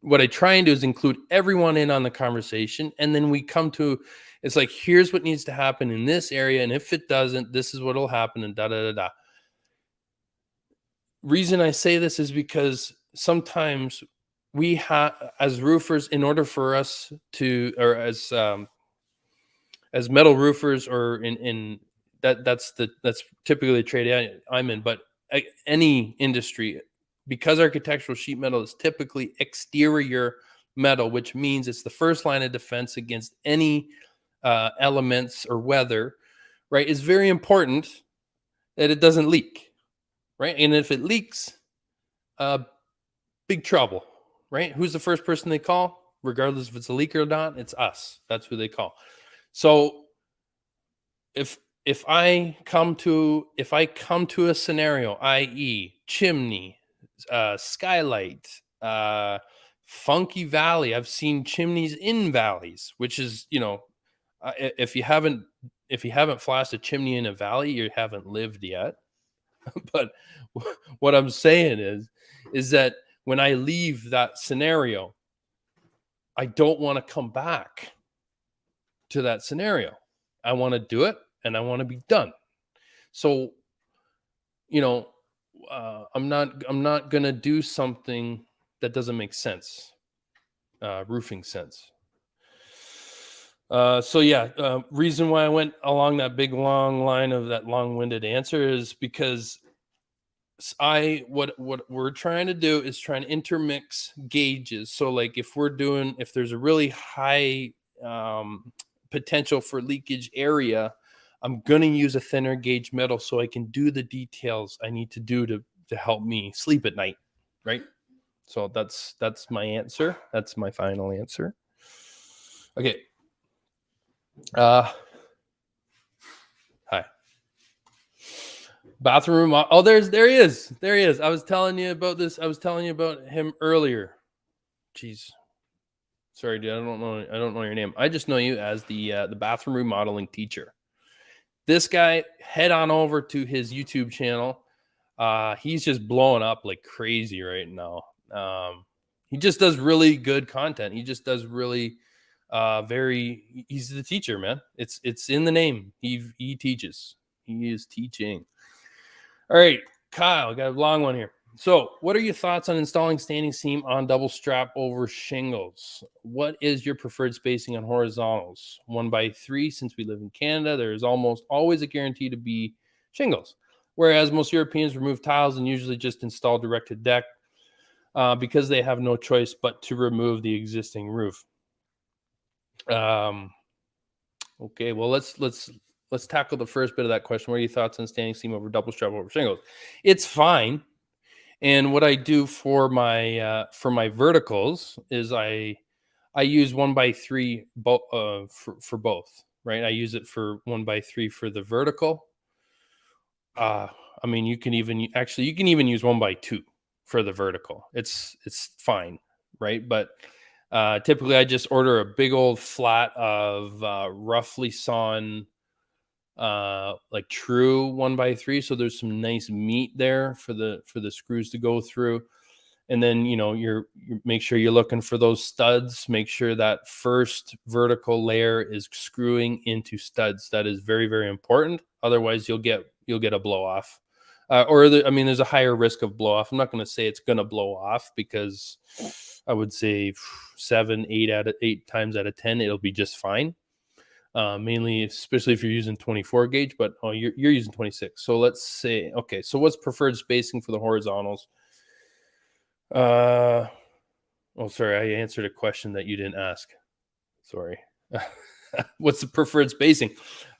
Speaker 2: what I try and do is include everyone in on the conversation, and then we come to, it's like, here's what needs to happen in this area, and if it doesn't, this is what will happen, and da da da da. Reason I say this is because sometimes we have, as roofers, in order for us to, or as metal roofers, or in that's typically the trade I'm in, but any industry, because architectural sheet metal is typically exterior metal, which means it's the first line of defense against any elements or weather, right? It's very important that it doesn't leak, right? And if it leaks, big trouble, right? Who's the first person they call, regardless if it's a leak or not? It's us. That's who they call. So if I come to a scenario, i.e., chimney, skylight, funky valley. I've seen chimneys in valleys, which is, if you haven't flashed a chimney in a valley, you haven't lived yet. But what I'm saying is that when I leave that scenario, I don't want to come back to that scenario. I want to do it, and I want to be done. So, I'm not gonna do something that doesn't make sense, roofing sense. So yeah, reason why I went along that big long line of that long-winded answer is because what we're trying to do is trying to intermix gauges. So, like, if there's a really high potential for leakage area, I'm going to use a thinner gauge metal so I can do the details I need to do to help me sleep at night, right? So that's my answer. That's my final answer. Okay. Hi. Bathroom. Oh, there he is. I was telling you about this. I was telling you about him earlier. Jeez. Sorry, dude. I don't know your name. I just know you as the bathroom remodeling teacher. This guy, head on over to his YouTube channel. He's just blowing up like crazy right now. He just does really good content. He just does really He's the teacher, man. It's in the name. He teaches. He is teaching. All right, Kyle, I got a long one here. So, what are your thoughts on installing standing seam on double strap over shingles? What is your preferred spacing on horizontals? 1x3, since we live in Canada, there is almost always a guarantee to be shingles. Whereas most Europeans remove tiles and usually just install direct to deck because they have no choice but to remove the existing roof. Okay, well let's tackle the first bit of that question. What are your thoughts on standing seam over double strap over shingles? It's fine. And what I do for my verticals is I use 1x3 for both, right? I use it for 1x3 for the vertical. I mean, you can even use 1x2 for the vertical. It's fine, right? But typically I just order a big old flat of roughly sawn like true 1x3, so there's some nice meat there for the screws to go through. And then you make sure you're looking for those studs. Make sure that first vertical layer is screwing into studs. That is very, very important. Otherwise you'll get a blow off, there's a higher risk of blow off. I'm not going to say it's going to blow off, because I would say 8 times out of 10 it'll be just fine. Mainly, especially if you're using 24 gauge, but you're using 26. So let's say, okay, so what's preferred spacing for the horizontals? Sorry, I answered a question that you didn't ask. Sorry. What's the preferred spacing?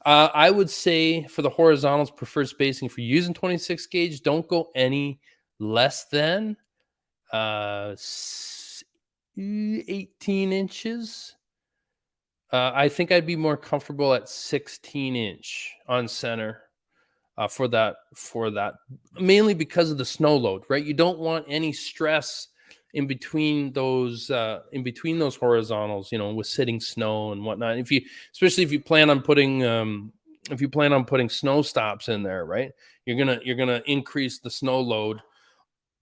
Speaker 2: I would say for the horizontals, preferred spacing for using 26 gauge, don't go any less than 18 inches. I think I'd be more comfortable at 16-inch on center for that, mainly because of the snow load, right? You don't want any stress in between those horizontals, with sitting snow and whatnot. Especially if you plan on putting snow stops in there, right? You're gonna increase the snow load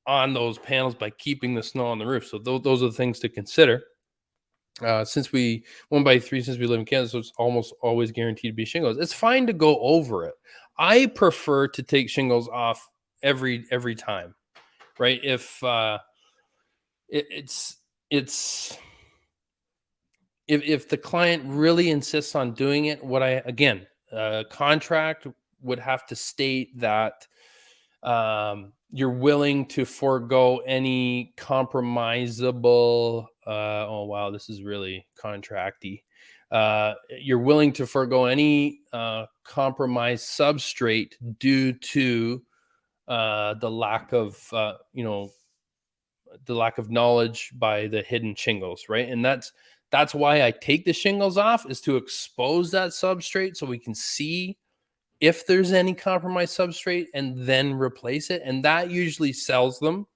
Speaker 2: on those panels by keeping the snow on the roof. So those are the things to consider. Since we 1x3, since we live in Canada, so it's almost always guaranteed to be shingles. It's fine to go over it. I prefer to take shingles off every time, right? If if the client really insists on doing it, contract would have to state that you're willing to forego any compromisable. Oh wow, this is really contracty. You're willing to forego any compromised substrate due to the lack of knowledge by the hidden shingles, right? And that's why I take the shingles off, is to expose that substrate so we can see if there's any compromised substrate and then replace it. And that usually sells them.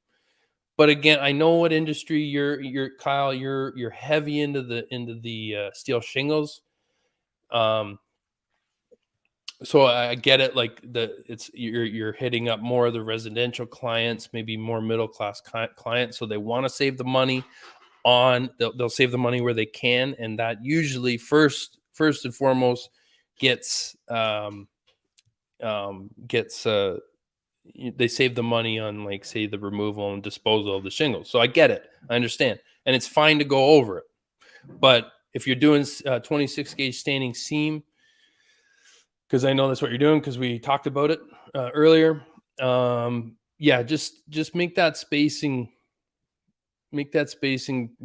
Speaker 2: But again, I know what industry you're Kyle, you're heavy into the steel shingles. So I get it. Like you're hitting up more of the residential clients, maybe more middle class clients. So they want to save the money they'll save the money where they can. And that usually first and foremost gets they save the money on, like, say, the removal and disposal of the shingles. So I get it. I understand. And it's fine to go over it. But if you're doing 26 gauge standing seam, because I know that's what you're doing, because we talked about it earlier. Just make that spacing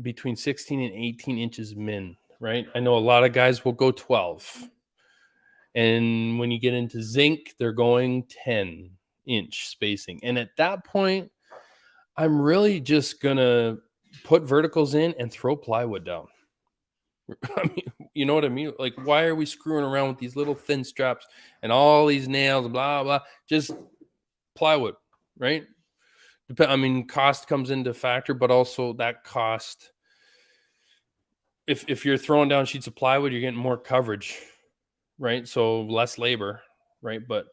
Speaker 2: between 16 and 18 inches min, right? I know a lot of guys will go 12. And when you get into zinc, they're going 10-inch spacing. And at that point, I'm really just going to put verticals in and throw plywood down. I mean, you know what I mean? Like, why are we screwing around with these little thin straps and all these nails, blah, blah, just plywood, right? I mean, cost comes into factor, but also that cost, if you're throwing down sheets of plywood, you're getting more coverage, right? So less labor, right? But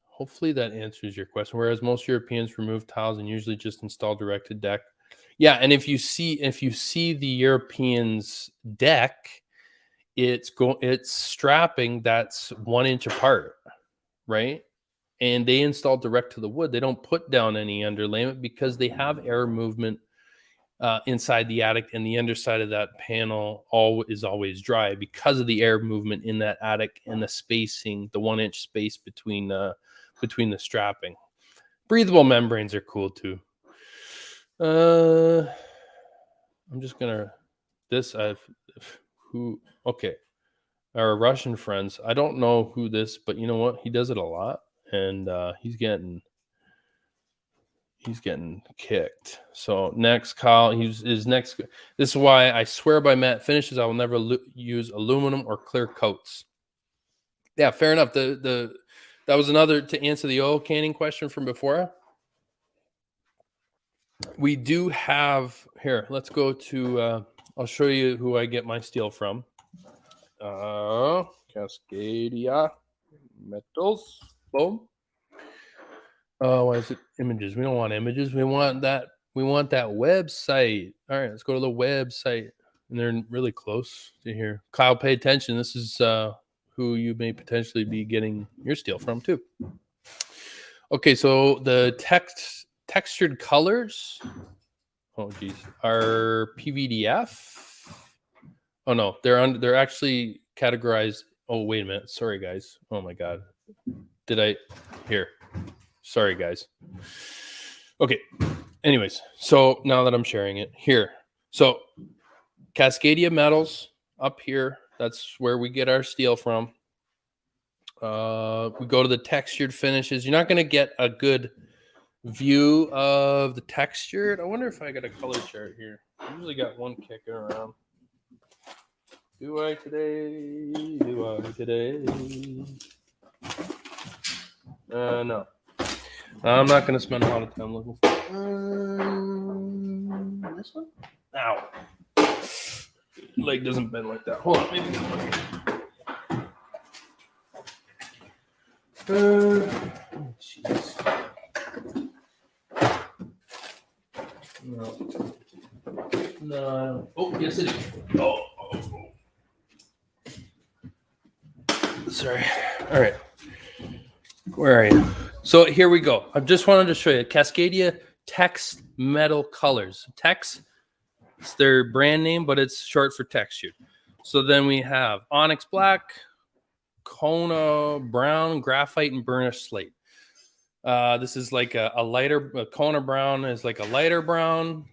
Speaker 2: hopefully that answers your question. Whereas most Europeans remove tiles and usually just install direct to deck. Yeah, and if you see the Europeans deck, it's strapping that's 1 inch apart, right? And they install direct to the wood. They don't put down any underlayment because they have air movement inside the attic, and the underside of that panel is always dry because of the air movement in that attic and the spacing, the 1 inch space between the strapping. Breathable membranes are cool too. I'm just gonna okay. Our Russian friends. I don't know who this, but you know what? He does it a lot, and he's getting kicked. So next, Kyle, his next. This is why I swear by matte finishes. I will never use aluminum or clear coats. Yeah, fair enough. That was another to answer the oil canning question from before. We do have here. Let's go to. I'll show you who I get my steel from. Cascadia Metals. Boom. Oh, why is it images? We don't want images. We want that website. All right, let's go to the website. And they're really close to here. Kyle, pay attention. This is who you may potentially be getting your steel from too. Okay, so the textured colors, oh geez, are PVDF. Oh no, they're actually categorized. Oh, wait a minute. Sorry, guys. Oh my God. Here. Sorry, guys. Okay. Anyways, so now that I'm sharing it here. So Cascadia Metals up here. That's where we get our steel from. We go to the textured finishes. You're not going to get a good view of the textured. I wonder if I got a color chart here. I usually got one kicking around. Do I today? No. I'm not going to spend a lot of time looking for this one. Ow. Leg doesn't bend like that. Hold on. Maybe this one. Jeez. No. Oh, yes it is. Oh. Sorry. All right. Where are you? So here we go. I just wanted to show you Cascadia Tex Metal Colors. Tex, it's their brand name, but it's short for textured. So then we have Onyx Black, Kona Brown, Graphite, and Burnished Slate. This is like a lighter, Kona Brown is like a lighter brown.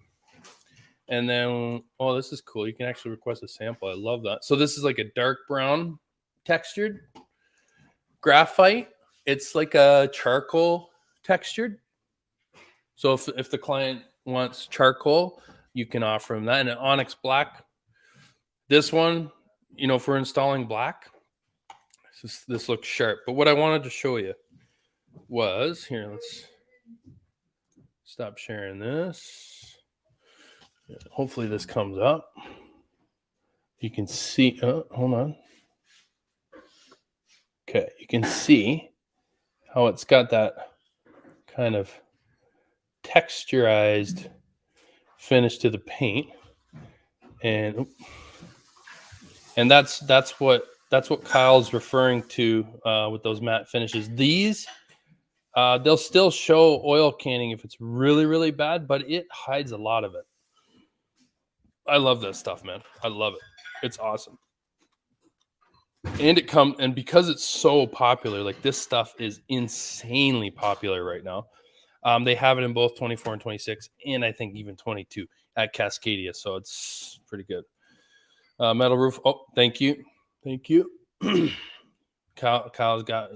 Speaker 2: And then, oh, this is cool. You can actually request a sample. I love that. So this is like a dark brown textured. Graphite, it's like a charcoal textured. So if the client wants charcoal, you can offer him that. And an Onyx Black, this one, if we're installing black, this looks sharp. But what I wanted to show you was, here, let's stop sharing this. Hopefully this comes up. You can see, hold on. Okay, you can see how it's got that kind of texturized finish to the paint, and that's what Kyle's referring to with those matte finishes. These they'll still show oil canning if it's really, really bad, but it hides a lot of it. I love this stuff, man. I love it. It's awesome. And because it's so popular, like this stuff is insanely popular right now. They have it in both 24 and 26, and I think even 22 at Cascadia. So it's pretty good. Metal roof. Oh, thank you. Kyle's got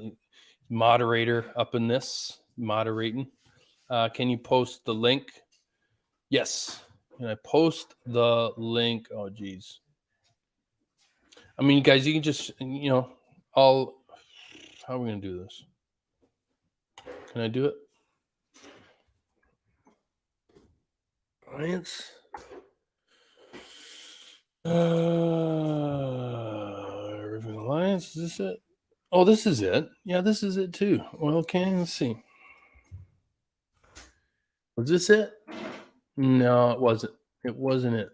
Speaker 2: moderator up in this, moderating. Can you post the link? Yes. Can I post the link? Oh, geez. I mean, guys, you can just, how are we going to do this? Can I do it? Alliance. Roofing Alliance. Is this it? Oh, this is it. Yeah, this is it too. Well, okay, let's see. Was this it? No, it wasn't. It wasn't it.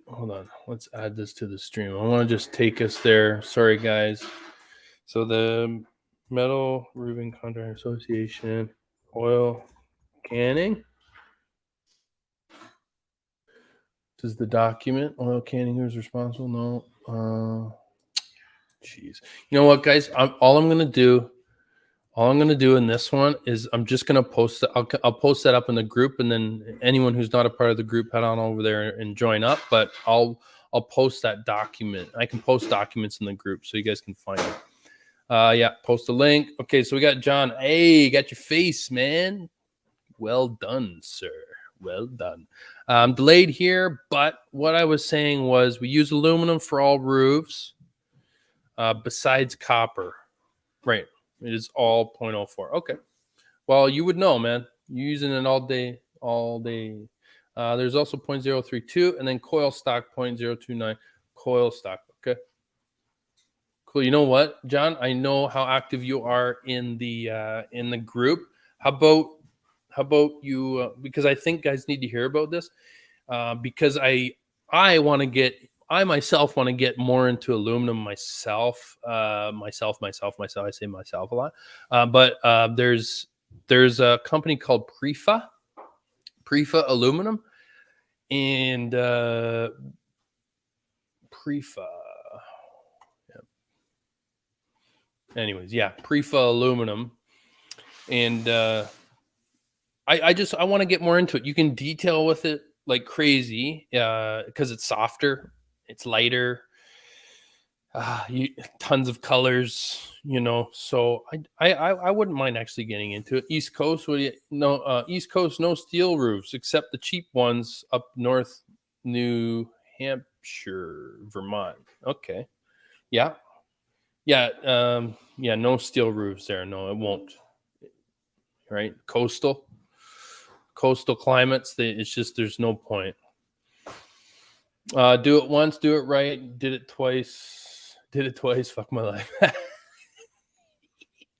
Speaker 2: Hold on. Let's add this to the stream. I want to just take us there. Sorry, guys. So the Metal Roofing Contractor Association oil canning. This is the document. Oil canning. Who's responsible? No. Jeez. You know what, guys? All I'm gonna do in this one is I'm just gonna post it. I'll post that up in the group, and then anyone who's not a part of the group, head on over there and join up. But I'll post that document. I can post documents in the group so you guys can find it. Yeah, post a link. Okay, so we got John. Hey, you got your face, man. Well done, sir. Well done. Delayed here, but what I was saying was we use aluminum for all roofs besides copper. Right. It is all 0.04. Okay. Well, you would know, man. You're using it all day. There's also 0.032 and then coil stock 0.029 coil stock. Okay. Cool. You know what, John? I know how active you are in the group. How about you? Because I think guys need to hear about this. Because I myself want to get more into aluminum myself. I say myself a lot. But there's a company called Prefa Aluminum, and Prefa. Anyways, yeah, Prefa Aluminum, and I want to get more into it. You can detail with it like crazy because it's softer, it's lighter, tons of colors, So I wouldn't mind actually getting into it. East Coast, East Coast, no steel roofs except the cheap ones up north, New Hampshire, Vermont. Okay, yeah. No steel roofs there. No, it won't. Right, coastal climates. It's just there's no point. Do it once, do it right. Did it twice. Fuck my life.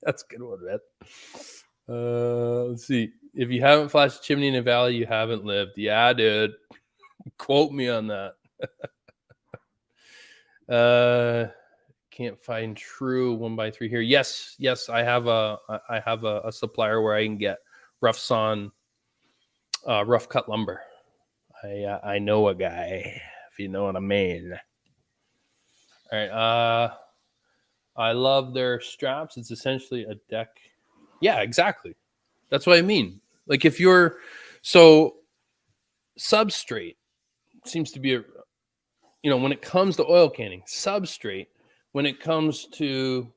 Speaker 2: That's a good one, man. Let's see. If you haven't flashed a chimney in a valley, you haven't lived. Yeah, dude. Quote me on that. Can't find true 1x3 here. Yes, I have a supplier where I can get rough cut lumber. I know a guy, if you know what I mean. All right. I love their straps. It's essentially a deck. Yeah, exactly. That's what I mean. Like if you're substrate seems to be when it comes to oil canning, substrate, when it comes to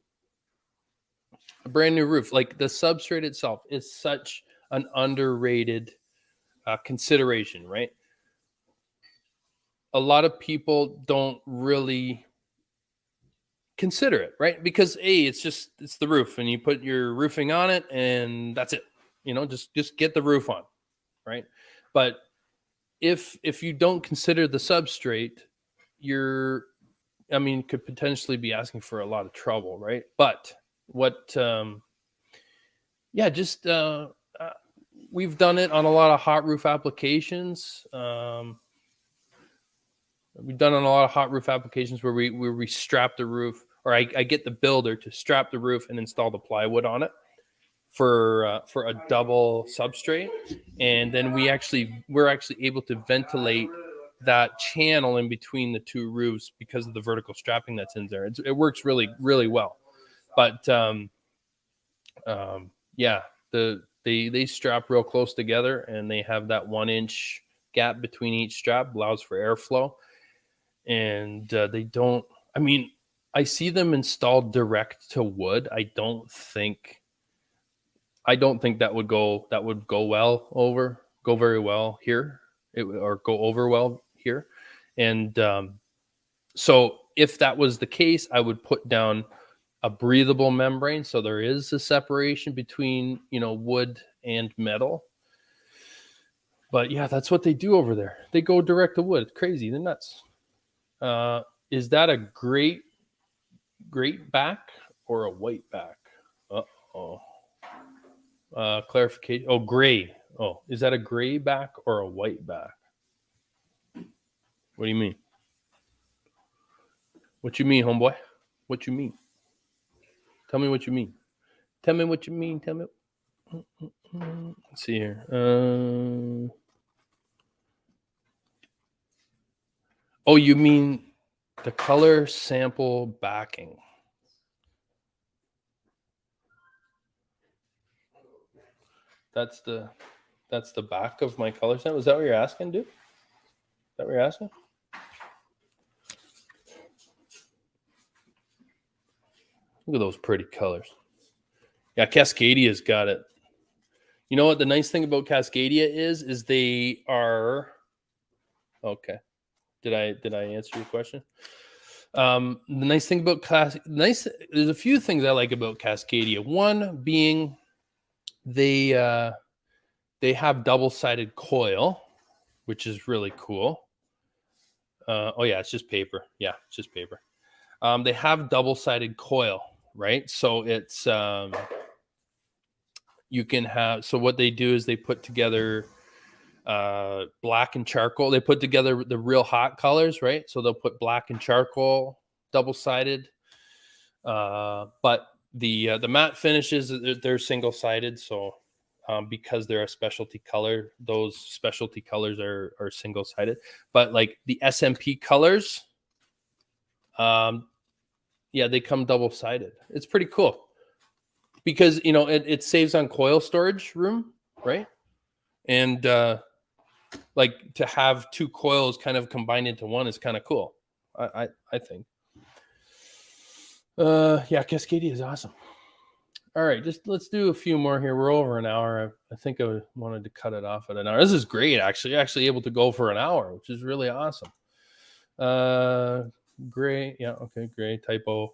Speaker 2: a brand new roof, like the substrate itself is such an underrated consideration, right? A lot of people don't really consider it, right? Because it's the roof, and you put your roofing on it, and that's it. Just get the roof on, right? But if you don't consider the substrate, could potentially be asking for a lot of trouble, right? But we've done it on a lot of hot roof applications. We've done on a lot of hot roof applications where we strap the roof, or I get the builder to strap the roof and install the plywood on it for a double substrate, and then we're actually able to ventilate that channel in between the two roofs because of the vertical strapping that's in there. It works really, really well. But they strap real close together, and they have that 1 inch gap between each strap, allows for airflow. And they don't. I see them installed direct to wood. I don't think that would go very well here, or go over well here. And so if that was the case, I would put down a breathable membrane, so there is a separation between wood and metal. But yeah, that's what they do over there. They go direct to wood. It's crazy. They're nuts. Is that a great back or a white back? Clarification. Oh, gray. Oh, is that a gray back or a white back? What do you mean? What you mean, homeboy? What you mean? Tell me what you mean. Tell me what you mean. Tell me. Let's see here. Oh, you mean the color sample backing? That's the back of my color sample. Is that what you're asking, dude? Is that what you're asking? Look at those pretty colors. Yeah, Cascadia's got it. You know what the nice thing about Cascadia is they are okay. Did I answer your question? The nice thing about there's a few things I like about Cascadia. One being they have double-sided coil, which is really cool. Oh yeah, it's just paper. Yeah, it's just paper. They have double-sided coil, right? So it's you can have. So what they do is they put together black and charcoal. They put together the real hot colors, right? So they'll put black and charcoal double-sided. But the matte finishes, they're single-sided. So because they're a specialty color, those specialty colors are single-sided. But like the SMP colors, yeah, they come double-sided. It's pretty cool because it saves on coil storage room, right? And like to have two coils kind of combined into one is kind of cool. I think. Yeah, Cascadia is awesome. All right, let's do a few more here. We're over an hour. I think I wanted to cut it off at an hour. This is great, actually. Actually able to go for an hour, which is really awesome. Gray, yeah, okay, gray typo.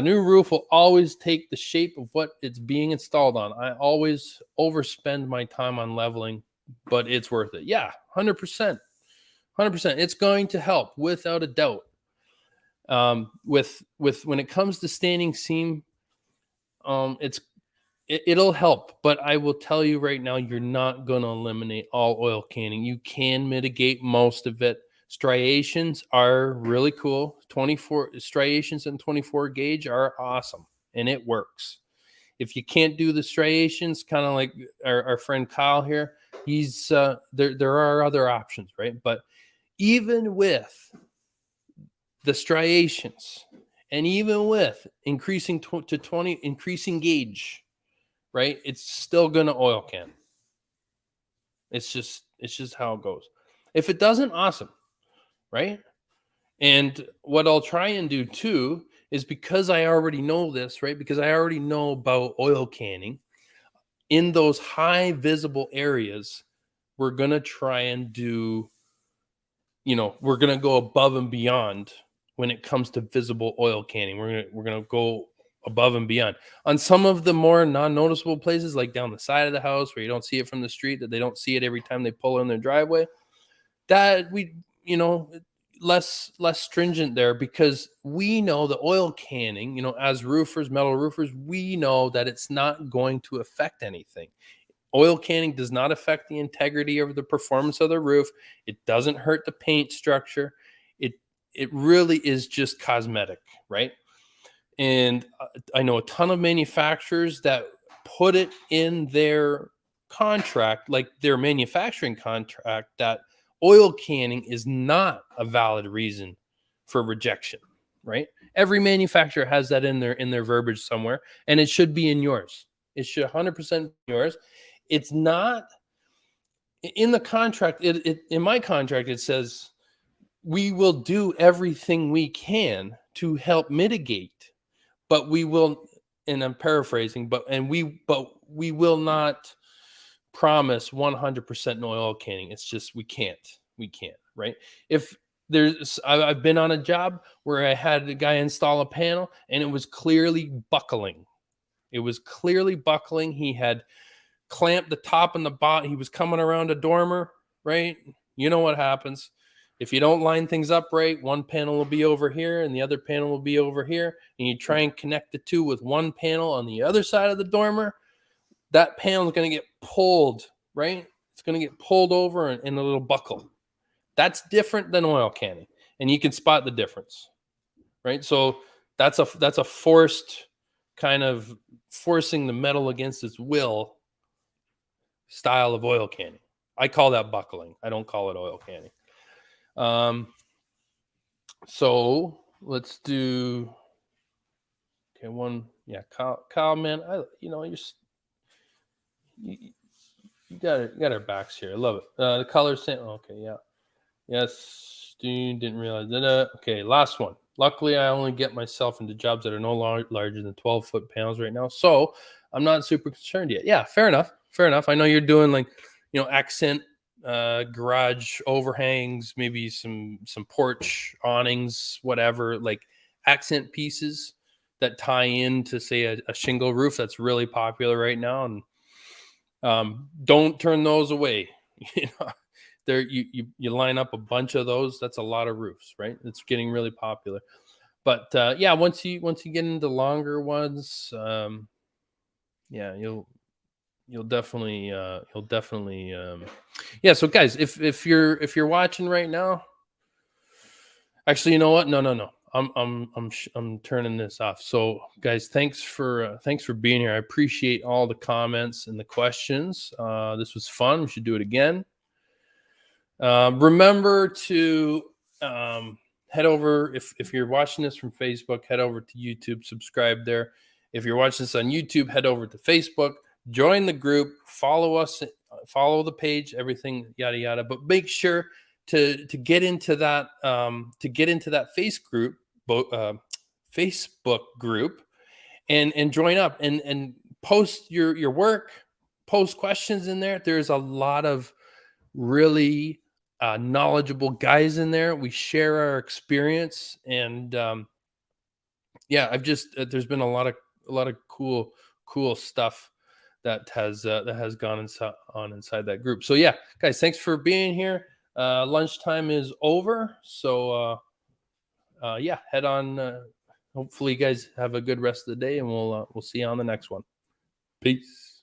Speaker 2: New roof will always take the shape of what it's being installed on. I always overspend my time on leveling, but it's worth it. Yeah, 100%. 100%. It's going to help without a doubt. With when it comes to standing seam, it'll help, but I will tell you right now, you're not going to eliminate all oil canning. You can mitigate most of it. Striations are really cool. 24 striations and 24 gauge are awesome, and it works. If you can't do the striations, kind of like our friend Kyle here, he's there are other options, right? But even with the striations, and even with increasing to 20, increasing gauge, right? It's still going to oil can. It's just how it goes. If it doesn't, awesome, right? And what I'll try and do too is, because I already know this, right? Because I already know about oil canning in those high visible areas, we're going to try and do, we're going to go above and beyond when it comes to visible oil canning. We're going to go above and beyond on some of the more non-noticeable places, like down the side of the house where you don't see it from the street, that they don't see it every time they pull in their driveway. That we, less stringent there, because we know the oil canning, as roofers, metal roofers, we know that it's not going to affect anything. Oil canning does not affect the integrity of the performance of the roof. It doesn't hurt the paint structure. It really is just cosmetic, right? And I know a ton of manufacturers that put it in their contract, like their manufacturing contract, that oil canning is not a valid reason for rejection, right? Every manufacturer has that in their verbiage somewhere, and it should be in yours. It should 100% be yours. It's not in the contract. In my contract, it says we will do everything we can to help mitigate, but we will, and I'm paraphrasing, but we will not promise 100% no oil canning. It's just we can't, right? If I've been on a job where I had a guy install a panel and it was clearly buckling. He had clamped the top and the bottom. He was coming around a dormer, right? You know what happens. If you don't line things up right, one panel will be over here and the other panel will be over here, and you try and connect the two with one panel on the other side of the dormer, that panel is going to get pulled, right? going to get pulled over in a little buckle. That's different than oil canning, and you can spot the difference, right? So that's a forced kind of forcing the metal against its will style of oil canning. I call that buckling. I don't call it oil canning. So let's do one. Yeah, Kyle, man, you got our backs here. I love it. The color same. Okay, yeah. Yes, didn't realize that. Okay, last one. Luckily, I only get myself into jobs that are no larger than 12 foot-pounds right now, so I'm not super concerned yet. Yeah, fair enough. Fair enough. I know you're doing like, accent garage overhangs, maybe some porch awnings, whatever, like accent pieces that tie into, say, a shingle roof. That's really popular right now, and don't turn those away. There you line up a bunch of those. That's a lot of roofs, right? It's getting really popular. But yeah, once you get into longer ones, yeah, you'll definitely yeah. So guys, if you're watching right now, actually, you know what? No. I'm turning this off. So guys, thanks for being here. I appreciate all the comments and the questions. This was fun. We should do it again. Remember to head over, if you're watching this from Facebook, head over to YouTube, subscribe there. If you're watching this on YouTube, head over to Facebook, join the group, follow us, follow the page, everything, yada yada. But make sure to get into that Facebook group and join up and post your work, post questions in there. There's a lot of really knowledgeable guys in there. We share our experience, and yeah, I've just there's been a lot of cool stuff that has gone inside that group. So yeah, guys, thanks for being here. Lunchtime is over, so yeah, head on. Hopefully, you guys have a good rest of the day, and we'll see you on the next one. Peace.